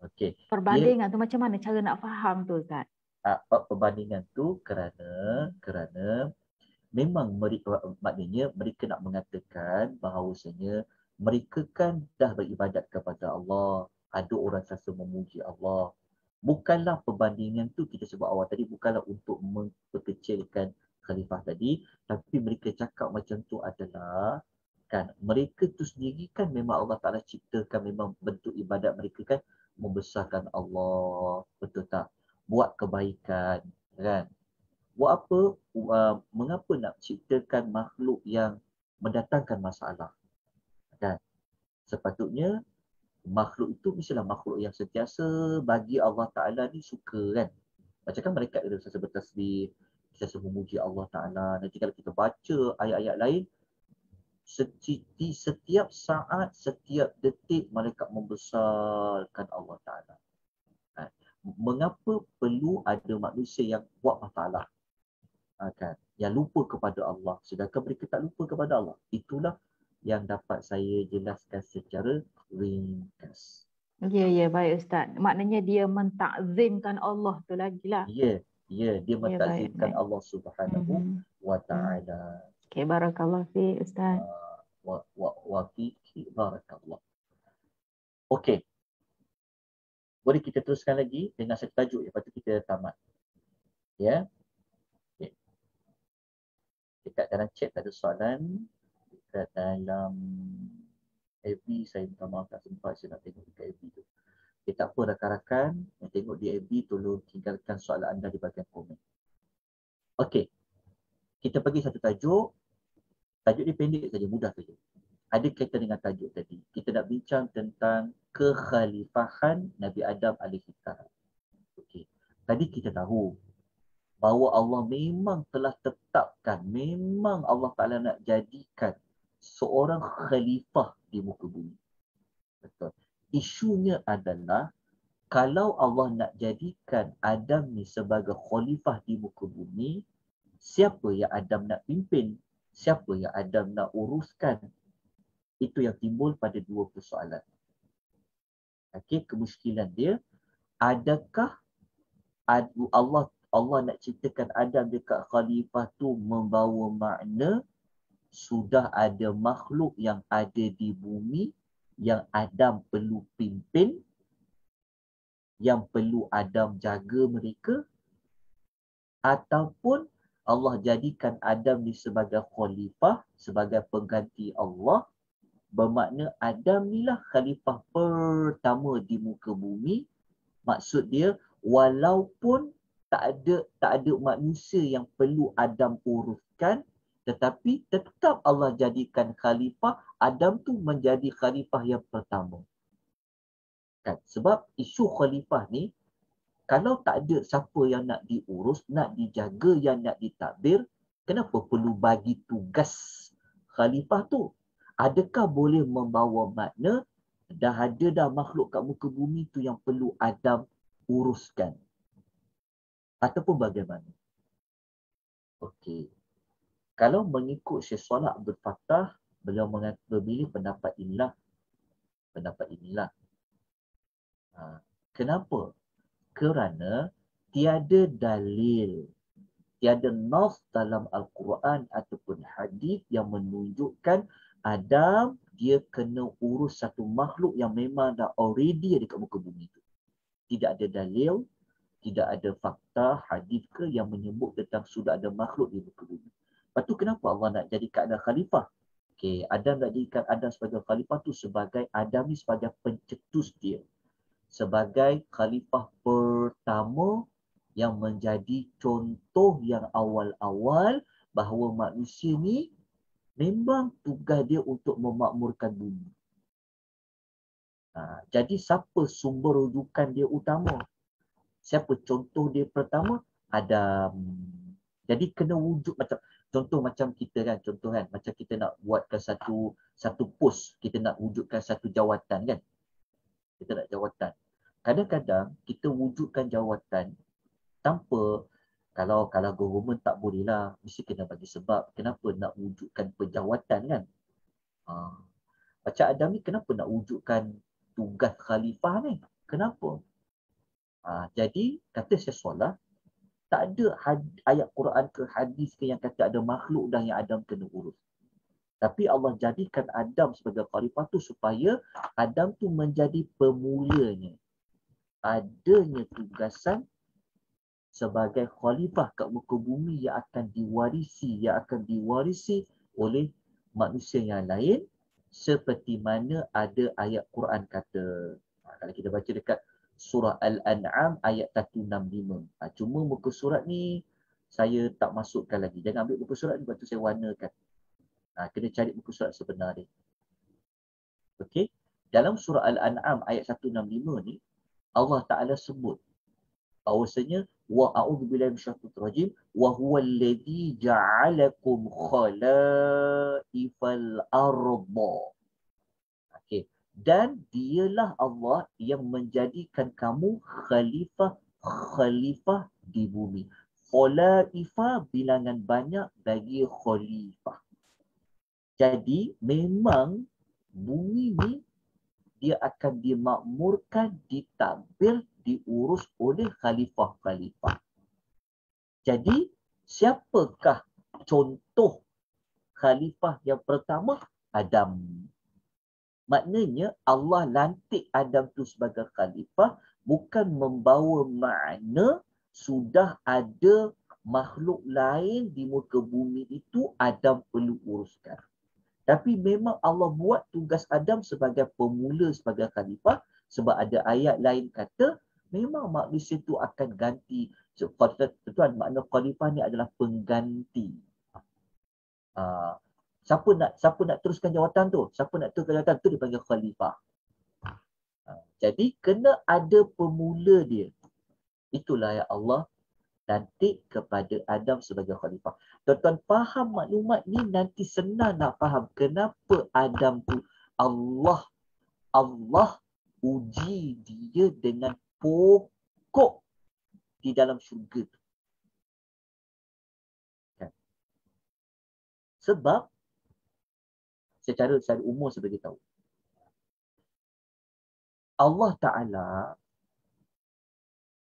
Okey. Perbandingan tu macam mana cara nak faham tu Ustaz? Perbandingan tu kerana memang mereka, maknanya mereka nak mengatakan bahawasanya mereka kan dah beribadat kepada Allah. Ada orang rasa memuji Allah. Bukanlah perbandingan tu kita sebut awal tadi, bukanlah untuk memperkecilkan khalifah tadi, tapi mereka cakap macam tu adalah kan mereka tu sendiri kan memang Allah Ta'ala ciptakan, memang bentuk ibadat mereka kan membesarkan Allah, betul tak? Buat kebaikan kan. Buat apa? Mengapa nak ciptakan makhluk yang mendatangkan masalah? Kan? Sepatutnya makhluk itu mestilah makhluk yang sentiasa bagi Allah Ta'ala ni suka kan. Macam kan mereka ada sentiasa bertasbih, sentiasa memuji Allah Ta'ala. Nanti kalau kita baca ayat-ayat lain, setiap saat, setiap detik mereka membesarkan Allah Ta'ala. Mengapa perlu ada manusia yang buat masalah? Kan? Yang lupa kepada Allah, sedangkan mereka tak lupa kepada Allah. Itulah yang dapat saya jelaskan secara ringkas. Ya, baik Ustaz. Maknanya dia mentakzimkan Allah tu lagi lah. Ya, dia mentakzimkan baik. Allah Subhanahu wa Ta'ala. Okey, barakallah fi Ustaz. Wa fiki barakallah. Okey. Boleh kita teruskan lagi dengan satu tajuk, lepas tu kita tamat. Ya. Okay. Dekat dalam chat ada soalan. Dekat dalam FB saya minta maaf tak sempat saya nak tengok dekat FB tu. Okay, tak apa rakan-rakan yang tengok di FB tolong tinggalkan soalan anda di bahagian komen. Okey. Kita pergi satu tajuk. Tajuk ni pendek saja, mudah saja. Ada kaitan dengan tajuk tadi. Kita nak bincang tentang kekhalifahan Nabi Adam alaihi salam. Okey. Tadi kita tahu bahawa Allah memang telah tetapkan, memang Allah Ta'ala nak jadikan seorang khalifah di muka bumi. Betul. Isunya adalah kalau Allah nak jadikan Adam ni sebagai khalifah di muka bumi, siapa yang Adam nak pimpin? Siapa yang Adam nak uruskan? Itu yang timbul pada dua persoalan. Okey, kemusykilan dia, adakah Allah nak ciptakan Adam dekat khalifah tu membawa makna sudah ada makhluk yang ada di bumi yang Adam perlu pimpin, yang perlu Adam jaga mereka, ataupun Allah jadikan Adam ni sebagai khalifah, sebagai pengganti Allah, bermakna Adam ni lah khalifah pertama di muka bumi. Maksud dia walaupun tak ada manusia yang perlu Adam uruskan, tetapi tetap Allah jadikan khalifah, Adam tu menjadi khalifah yang pertama. Kan? Sebab isu khalifah ni, kalau tak ada siapa yang nak diurus, nak dijaga, yang nak ditadbir, kenapa perlu bagi tugas khalifah tu? Adakah boleh membawa makna dah ada dah makhluk kat muka bumi tu yang perlu Adam uruskan? Ataupun bagaimana? Okey. Kalau mengikut Syekh Saleh Abdul Fattah, beliau memilih pendapat inilah. Kenapa? Kerana tiada dalil, tiada nas dalam Al-Quran ataupun hadis yang menunjukkan Adam dia kena urus satu makhluk yang memang dah already ada kat muka bumi itu. Tidak ada dalil, tidak ada fakta hadis ke yang menyebut tentang sudah ada makhluk di muka bumi. Lepas tu kenapa Allah nak jadikan Adam khalifah? Okey, Adam nak jadikan Adam sebagai khalifah tu sebagai Adam ni sebagai pencetus dia. Sebagai khalifah pertama yang menjadi contoh yang awal-awal bahawa manusia ni memang tugas dia untuk memakmurkan bumi. Jadi siapa sumber rujukan dia utama? Siapa contoh dia pertama? Adam. Jadi kena wujud macam kita kan, macam kita nak buatkan satu pos, kita nak wujudkan satu jawatan kan. Kita nak jawatan. Kadang-kadang kita wujudkan jawatan tanpa, kalau government tak boleh lah, mesti kena bagi sebab kenapa nak wujudkan pejawatan kan. Macam Adam ni kenapa nak wujudkan tugas khalifah ni? Kenapa? Jadi kata Syekh Salah, tak ada ayat Quran ke hadis ke yang kata ada makhluk dah yang Adam kena urus. Tapi Allah jadikan Adam sebagai khalifah tu supaya Adam tu menjadi pemulanya. Adanya tugasan sebagai khalifah kat muka bumi yang akan diwarisi oleh manusia yang lain, seperti mana ada ayat Quran kata. Kalau kita baca dekat surah Al-An'am ayat 165. Cuma muka surat ni saya tak masukkan lagi. Jangan ambil muka surat ni, lepas tu saya warnakan. Kena cari muka surat sebenar ni. Okey. Dalam surah Al-An'am ayat 165 ni, Allah Ta'ala sebut bahawasanya wa a'udzubillahi minasyaitonir rajim wa huwal ladzi ja'alakum khalaifal ardh. Okey. Dan dialah Allah yang menjadikan kamu khalifah di bumi. Khalaifah bilangan banyak bagi khalifah. Jadi memang bumi ni dia akan dimakmurkan, ditadbir, diurus oleh khalifah-khalifah. Jadi siapakah contoh khalifah yang pertama? Adam. Maknanya Allah lantik Adam tu sebagai khalifah bukan membawa makna sudah ada makhluk lain di muka bumi itu Adam perlu uruskan. Tapi memang Allah buat tugas Adam sebagai pemula, sebagai khalifah, sebab ada ayat lain kata memang manusia itu akan ganti. Tuan, makna khalifah ni adalah pengganti. Siapa nak teruskan jawatan tu? Siapa nak teruskan jawatan tu dipanggil khalifah. Jadi kena ada pemula dia. Itulah yang Allah lantik kepada Adam sebagai khalifah. Tuan-tuan faham maklumat ni, nanti senang nak faham kenapa Adam tu Allah uji dia dengan pokok di dalam syurga tu. Kan? Sebab secara umum saya beritahu, Allah Ta'ala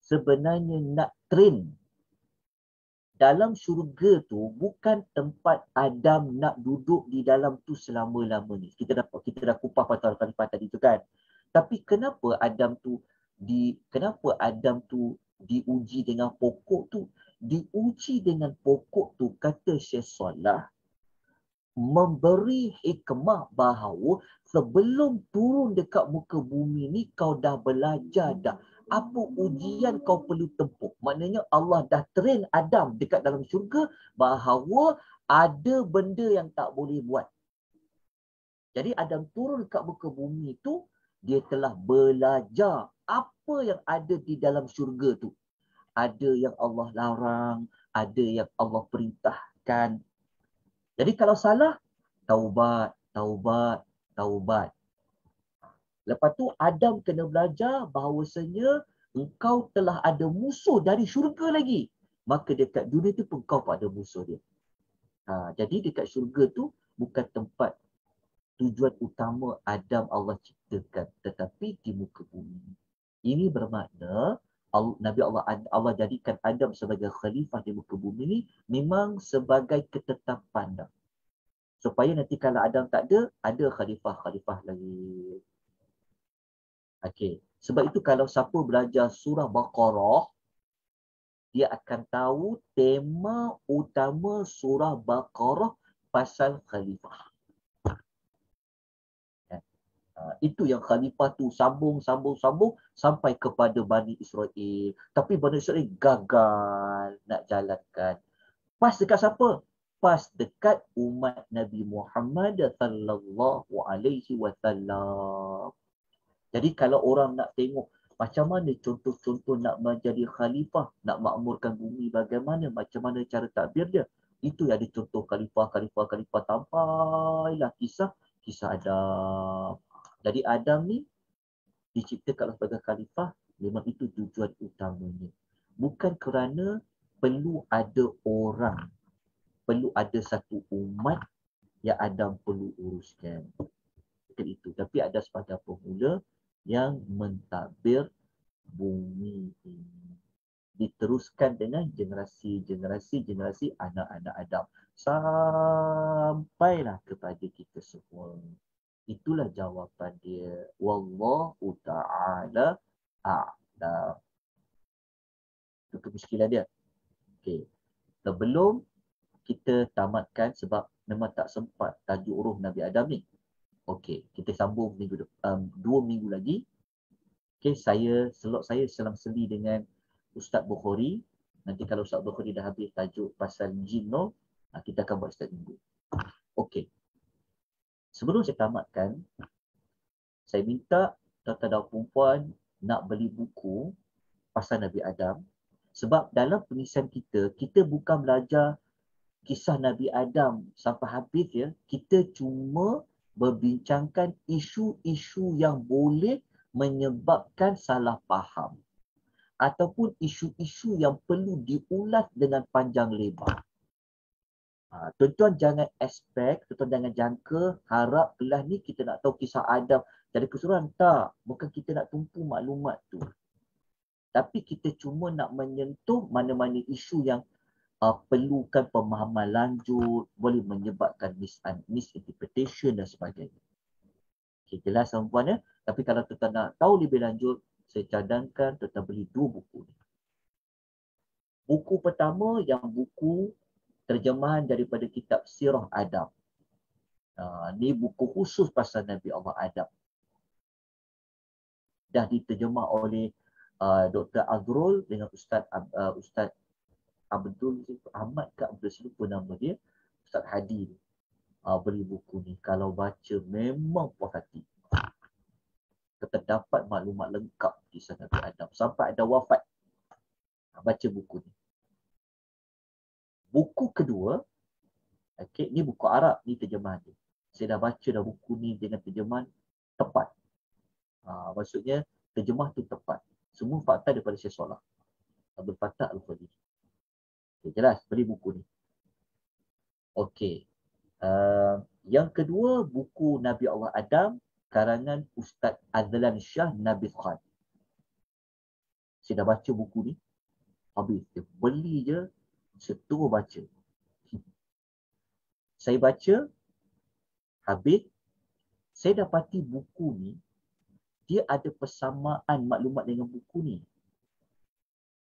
sebenarnya nak train dalam syurga tu bukan tempat Adam nak duduk di dalam tu selama-lamanya. Kita dah kupas pasal khalifah tadi tu kan. Tapi kenapa Adam tu diuji dengan pokok tu? Diuji dengan pokok tu, kata Syekh Salah, memberi hikmah bahawa sebelum turun dekat muka bumi ni kau dah belajar dah apa ujian kau perlu tempuh. Maknanya Allah dah train Adam dekat dalam syurga bahawa ada benda yang tak boleh buat. Jadi Adam turun dekat muka bumi tu, dia telah belajar apa yang ada di dalam syurga tu. Ada yang Allah larang, ada yang Allah perintahkan. Jadi kalau salah, taubat. Lepas tu Adam kena belajar bahawasanya engkau telah ada musuh dari syurga lagi. Maka dekat dunia tu pun kau ada musuh dia. Jadi dekat syurga tu bukan tempat tujuan utama Adam Allah ciptakan, tetapi di muka bumi. Ini bermakna Allah jadikan Adam sebagai khalifah di muka bumi ni memang sebagai ketetapan dah. Supaya nanti kalau Adam tak ada khalifah-khalifah lagi. Okey. Sebab itu kalau siapa belajar surah Baqarah, dia akan tahu tema utama surah Baqarah pasal khalifah. Itu yang khalifah tu sambung sampai kepada Bani Israel. Tapi Bani Israel gagal nak jalankan. Pas dekat siapa? Pas dekat umat Nabi Muhammad sallallahu alaihi wasallam. Jadi kalau orang nak tengok macam mana contoh-contoh nak menjadi khalifah, nak makmurkan bumi bagaimana, macam mana cara takbir dia. Itu ada contoh khalifah sampailah kisah Adam. Jadi Adam ni diciptakan sebagai khalifah, memang itu tujuan utamanya. Bukan kerana perlu ada orang, perlu ada satu umat yang Adam perlu uruskan. Bukan itu. Tapi ada sebagai pemula yang mentadbir bumi ini. Diteruskan dengan generasi anak-anak Adam. Sampailah kepada kita semua. Itulah jawapan dia. Wallahu ta'ala a'lam. Itu kemuskilan dia. Okey. Sebelum kita tamatkan sebab memang tak sempat tajuk Ruh Nabi Adam ni. Okey, kita sambung 2 minggu lagi. Okey, slot saya selang-seli dengan Ustaz Bukhari. Nanti kalau Ustaz Bukhari dah habis tajuk pasal jin tu, kita akan buat setiap minggu. Okey. Sebelum saya tamatkan, saya minta tuan-tuan dan puan nak beli buku pasal Nabi Adam. Sebab dalam pengisian kita bukan belajar kisah Nabi Adam sampai habis ya. Kita cuma berbincangkan isu-isu yang boleh menyebabkan salah faham. Ataupun isu-isu yang perlu diulas dengan panjang lebar. Tuan-tuan jangan expect, tuan-tuan jangan jangka, harap kelas ni kita nak tahu kisah Adam jadi keseluruhan. Tak, bukan kita nak tumpu maklumat tu. Tapi kita cuma nak menyentuh mana-mana isu yang perlukan pemahaman lanjut, boleh menyebabkan misinterpretation dan sebagainya. Okay, jelas tuan-tuan ya? Tapi kalau tuan-tuan nak tahu lebih lanjut, saya cadangkan tuan-tuan beli 2 buku ni. Buku pertama yang buku terjemahan daripada kitab Sirah Adam. Ni buku khusus pasal Nabi Allah Adam. Dah diterjemah oleh Dr. Azrul dengan Ustaz Abdul Ahmad ke Abdul, lupa nama dia. Ustaz Hadi. Beli buku ni. Kalau baca memang puas hati. Terdapat maklumat lengkap kisah Nabi Adam. Sampai ada wafat. Baca buku ni. Buku kedua, okay, ni buku Arab, ni terjemahan dia. Saya dah baca dah buku ni dengan terjemahan tepat. Maksudnya terjemah tu tepat. Semua fakta daripada Syekh Salah Abdul Fattah Al-Qadiri. Okay, jelas, beli buku ni. Okey. Yang kedua, buku Nabi Allah Adam karangan Ustaz Adlan Shah Nabil Khan. Saya dah baca buku ni. Habis dia beli je, seterus baca. Saya baca, habis, saya dapati buku ni, dia ada persamaan maklumat dengan buku ni.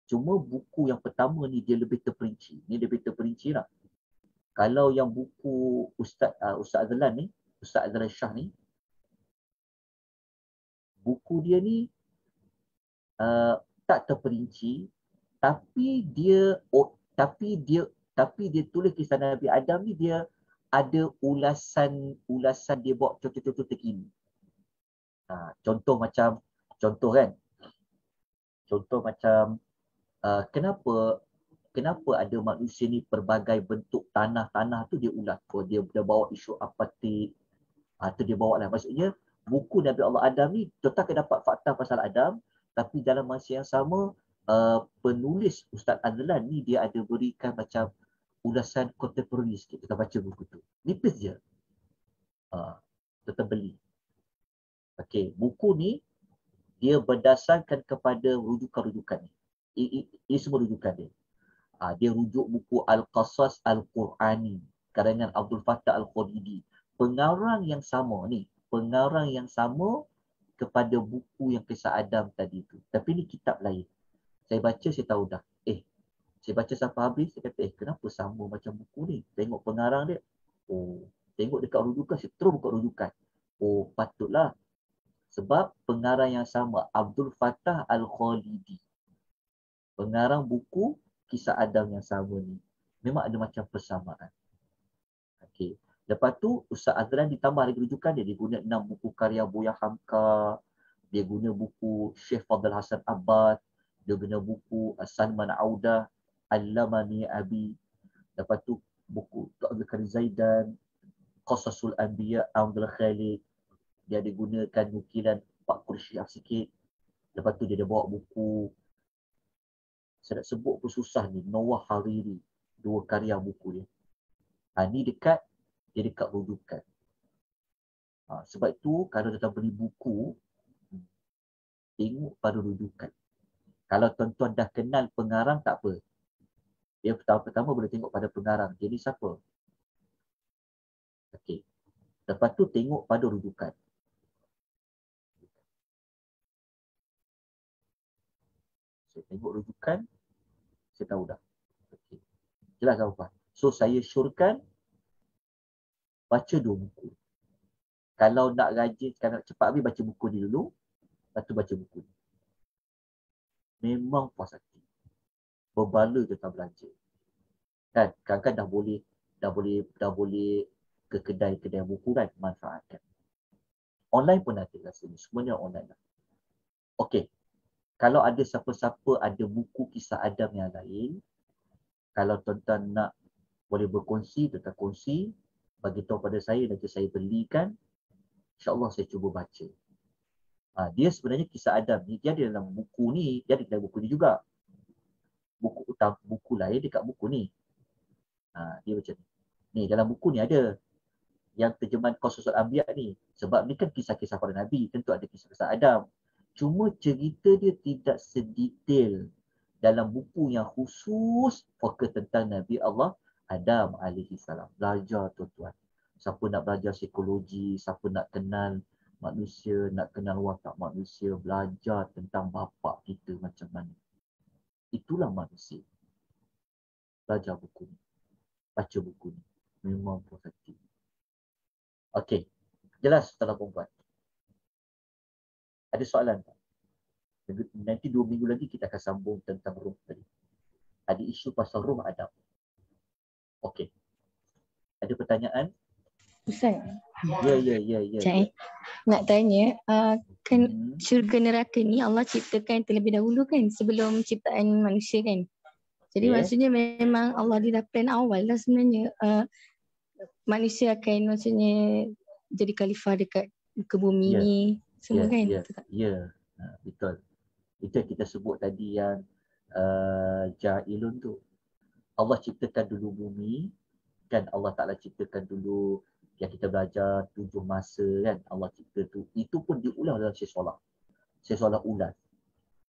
Cuma buku yang pertama ni dia lebih terperinci. Ni lebih terperinci lah. Kalau yang buku Ustaz Adlan ni, Ustaz Adlan Shah ni, buku dia ni tak terperinci, tapi dia tulis kisah Nabi Adam ni, dia ada ulasan dia buat contoh-contoh terkini. Contoh macam kenapa ada manusia ni pelbagai bentuk tanah tu dia ulas. Dia bawa isu apatit. Tu dia bawa lah. Maksudnya buku Nabi Allah Adam ni kita akan dapat fakta pasal Adam, tapi dalam masa yang sama penulis Ustaz Adlan ni dia ada berikan macam ulasan contemporary sikit. Kita baca buku tu. Nipis je. Kita beli. Okey, buku ni dia berdasarkan kepada rujukan-rujukan ni. Ini semua rujukan dia. Dia rujuk buku Al-Qasas Al-Qurani karangan Abdul Fattah Al-Qadiri. Pengarang yang sama ni, pengarang yang sama kepada buku yang kisah Adam tadi tu. Tapi ni kitab lain. Saya baca, saya tahu dah. Saya baca sampai habis, saya kata, kenapa sama macam buku ni? Tengok pengarang dia. Tengok dekat rujukan, saya terus buka rujukan. Patutlah. Sebab pengarang yang sama, Abdul Fattah Al-Khalidi. Pengarang buku kisah Adam yang sama ni. Memang ada macam persamaan. Okey. Lepas tu, Ustaz Adlan ditambah lagi rujukan dia. Dia guna 6 buku karya Buya Hamka. dia guna buku Syekh Fadil Hasan Abbad, dia guna buku Salman Audah, Allamani Abi, lepas tu buku Dr. Abdul Karim Zaidan, Qasasul Anbiya Abdul Khalid, dia ada gunakan nukilan Pak Qursyah sikit. Lepas tu dia ada bawa buku, saya nak sebut pun susah ni, Nawah Hariri, 2 karya buku dia. Ni dekat, dia dekat rujukan. Sebab itu kalau kita beli buku, tengok pada rujukan. Kalau tuan-tuan dah kenal pengarang tak apa. Dia pertama-pertama boleh tengok pada pengarang. Dia ni siapa? Okey. Lepas tu tengok pada rujukan. Saya tengok rujukan, saya tahu dah. Okey. Jelas apa? So saya syorkan baca 2 buku. Kalau nak rajin, kalau nak cepat habis baca buku ni dulu, lepas tu baca buku ni. Memang puas hati. Berbala kita belajar. Kan? Kadang-kadang dah boleh ke kedai-kedai buku kan, manfaatkan. Online pun ada rasanya, semuanya online lah. Okey. Kalau ada siapa-siapa ada buku kisah Adam yang lain, kalau tuan-tuan nak boleh berkongsi, tuan-tuan kongsi, bagi tahu pada saya, nanti saya belikan. InsyaAllah saya cuba baca. Dia sebenarnya kisah Adam ni, dia ada dalam buku ni, dia ada dalam buku ni juga. Buku lain dekat buku ni. Dia macam ni. Ni dalam buku ni ada yang terjemahan Qasasul Anbiya ni. Sebab ni kan kisah-kisah para Nabi, tentu ada kisah-kisah Adam. Cuma cerita dia tidak sedetail dalam buku yang khusus fokus tentang Nabi Allah Adam alaihi salam. Belajar tuan-tuan. Siapa nak belajar psikologi, siapa nak kenal manusia, nak kenal watak manusia, belajar tentang bapa kita macam mana. Itulah manusia. Belajar buku ni. Baca buku ni. Memang puas hati. Okey. Jelas tuan-tuan perempuan? Ada soalan tak? Nanti 2 minggu lagi kita akan sambung tentang ruh tadi. Ada isu pasal ruh Adam. Okey. Ada pertanyaan? Ustaz. Ya. Cik, nak tanya, kan syurga neraka ni Allah ciptakan terlebih dahulu kan sebelum ciptaan manusia kan. Jadi maksudnya memang Allah dia dah plan awal lah sebenarnya. Manusia akan maksudnya jadi khalifah dekat muka bumi ni semua kan. Ya. Betul. Itu yang kita sebut tadi yang Ja'ilun tu. Allah ciptakan dulu bumi, kan Allah Ta'ala ciptakan dulu yang kita belajar 7 masa kan. Allah cipta tu. Itu pun diulang dalam Syekh Solah. Syekh Solah ulas.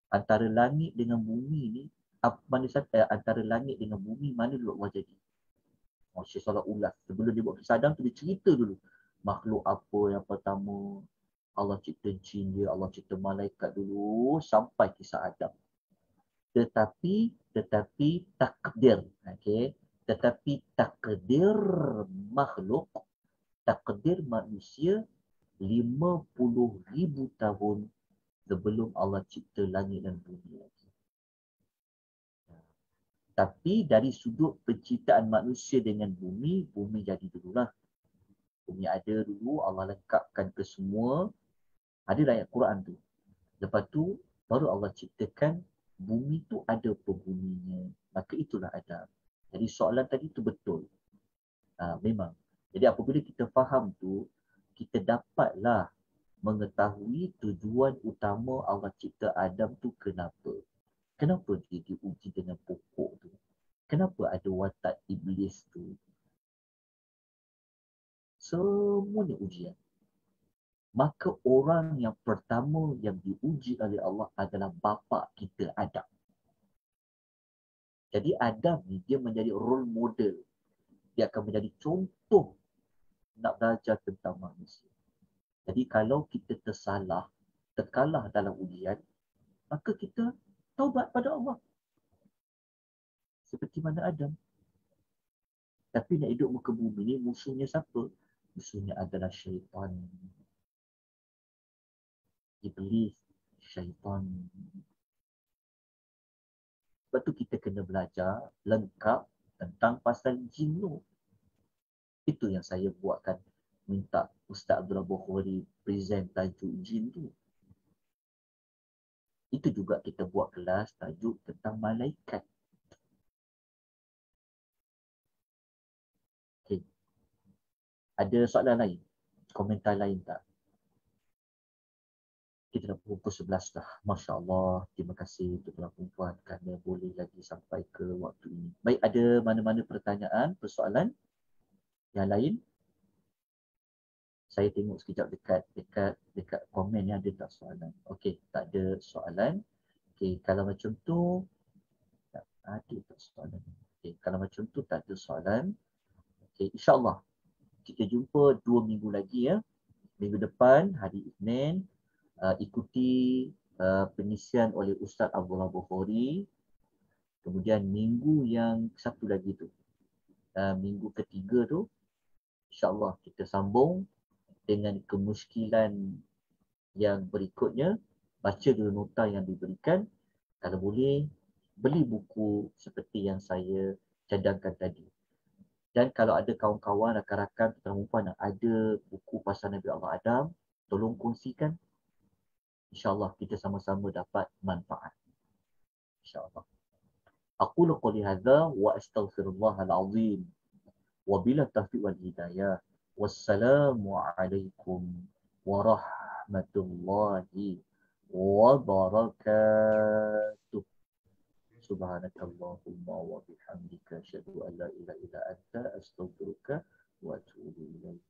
Antara langit dengan bumi ni, antara langit dengan bumi mana dulu Allah jadi. Syekh Solah ulas. Sebelum dia buat kisah Adam tu dia cerita dulu. Makhluk apa yang pertama. Allah cipta jin dia, Allah cipta malaikat dulu sampai kisah Adam. Tetapi takdir, okey. Tetapi takdir makhluk, takdir manusia 50,000 tahun sebelum Allah cipta langit dan bumi lagi. Tapi dari sudut penciptaan manusia dengan bumi jadi dululah. Bumi ada dulu, Allah lengkapkan ke semua. Ada ayat Quran tu. Lepas tu baru Allah ciptakan bumi tu ada penghuninya. Maka itulah Adam. Jadi soalan tadi tu betul. Memang. Jadi apabila kita faham tu, kita dapatlah mengetahui tujuan utama Allah cipta Adam tu kenapa. Kenapa dia diuji dengan pokok tu? Kenapa ada watak iblis tu? Semuanya ujian. Maka orang yang pertama yang diuji oleh Allah adalah bapa kita Adam. Jadi Adam ni dia menjadi role model. Dia akan menjadi contoh nak belajar tentang manusia. Jadi kalau kita terkalah dalam ujian, maka kita taubat pada Allah. Seperti mana Adam. Tapi nak hidup muka bumi ni musuhnya siapa? Musuhnya adalah syaitan. Iblis, syaitan. Sebab tu kita kena belajar lengkap tentang pasal jin tu. Itu yang saya buatkan, minta Ustaz Abdullah Bukhari present tajuk jin tu. itu juga kita buat kelas tajuk tentang malaikat. Okay. Ada soalan lain? Komentar lain tak? Kita dah pukul 11 dah. Masya Allah. Terima kasih tuan-tuan perempuan kerana boleh lagi sampai ke waktu ini. Baik, ada mana-mana pertanyaan, persoalan yang lain? Saya tengok sekejap dekat komen yang ada tak soalan. Okey, tak ada soalan. Okey, kalau macam tu tak ada tak soalan. Okey, kalau macam tu tak ada soalan. Okey, insya-Allah kita jumpa 2 minggu lagi ya. Minggu depan hari Isnin, ikuti pengisian oleh Ustaz Abdullah Bukhari. Kemudian minggu yang satu lagi tu, minggu ketiga tu, insya-Allah kita sambung dengan kemuskilan yang berikutnya. Baca dulu nota yang diberikan. Kalau boleh, beli buku seperti yang saya cadangkan tadi. Dan kalau ada kawan-kawan, rakan-rakan, perempuan yang ada buku pasal Nabi Allah Adam, tolong kongsikan. InsyaAllah kita sama-sama dapat manfaat. InsyaAllah. Aqulu qouli hadza wa astaghfirullahal azim. Wabila taufiq wal hidayah. Wassalamualaikum warahmatullahi wabarakatuh. Subhanakallahumma wa bihamdika asyhadu an la ilaha illa anta astaghfiruka wa atubu ilaik.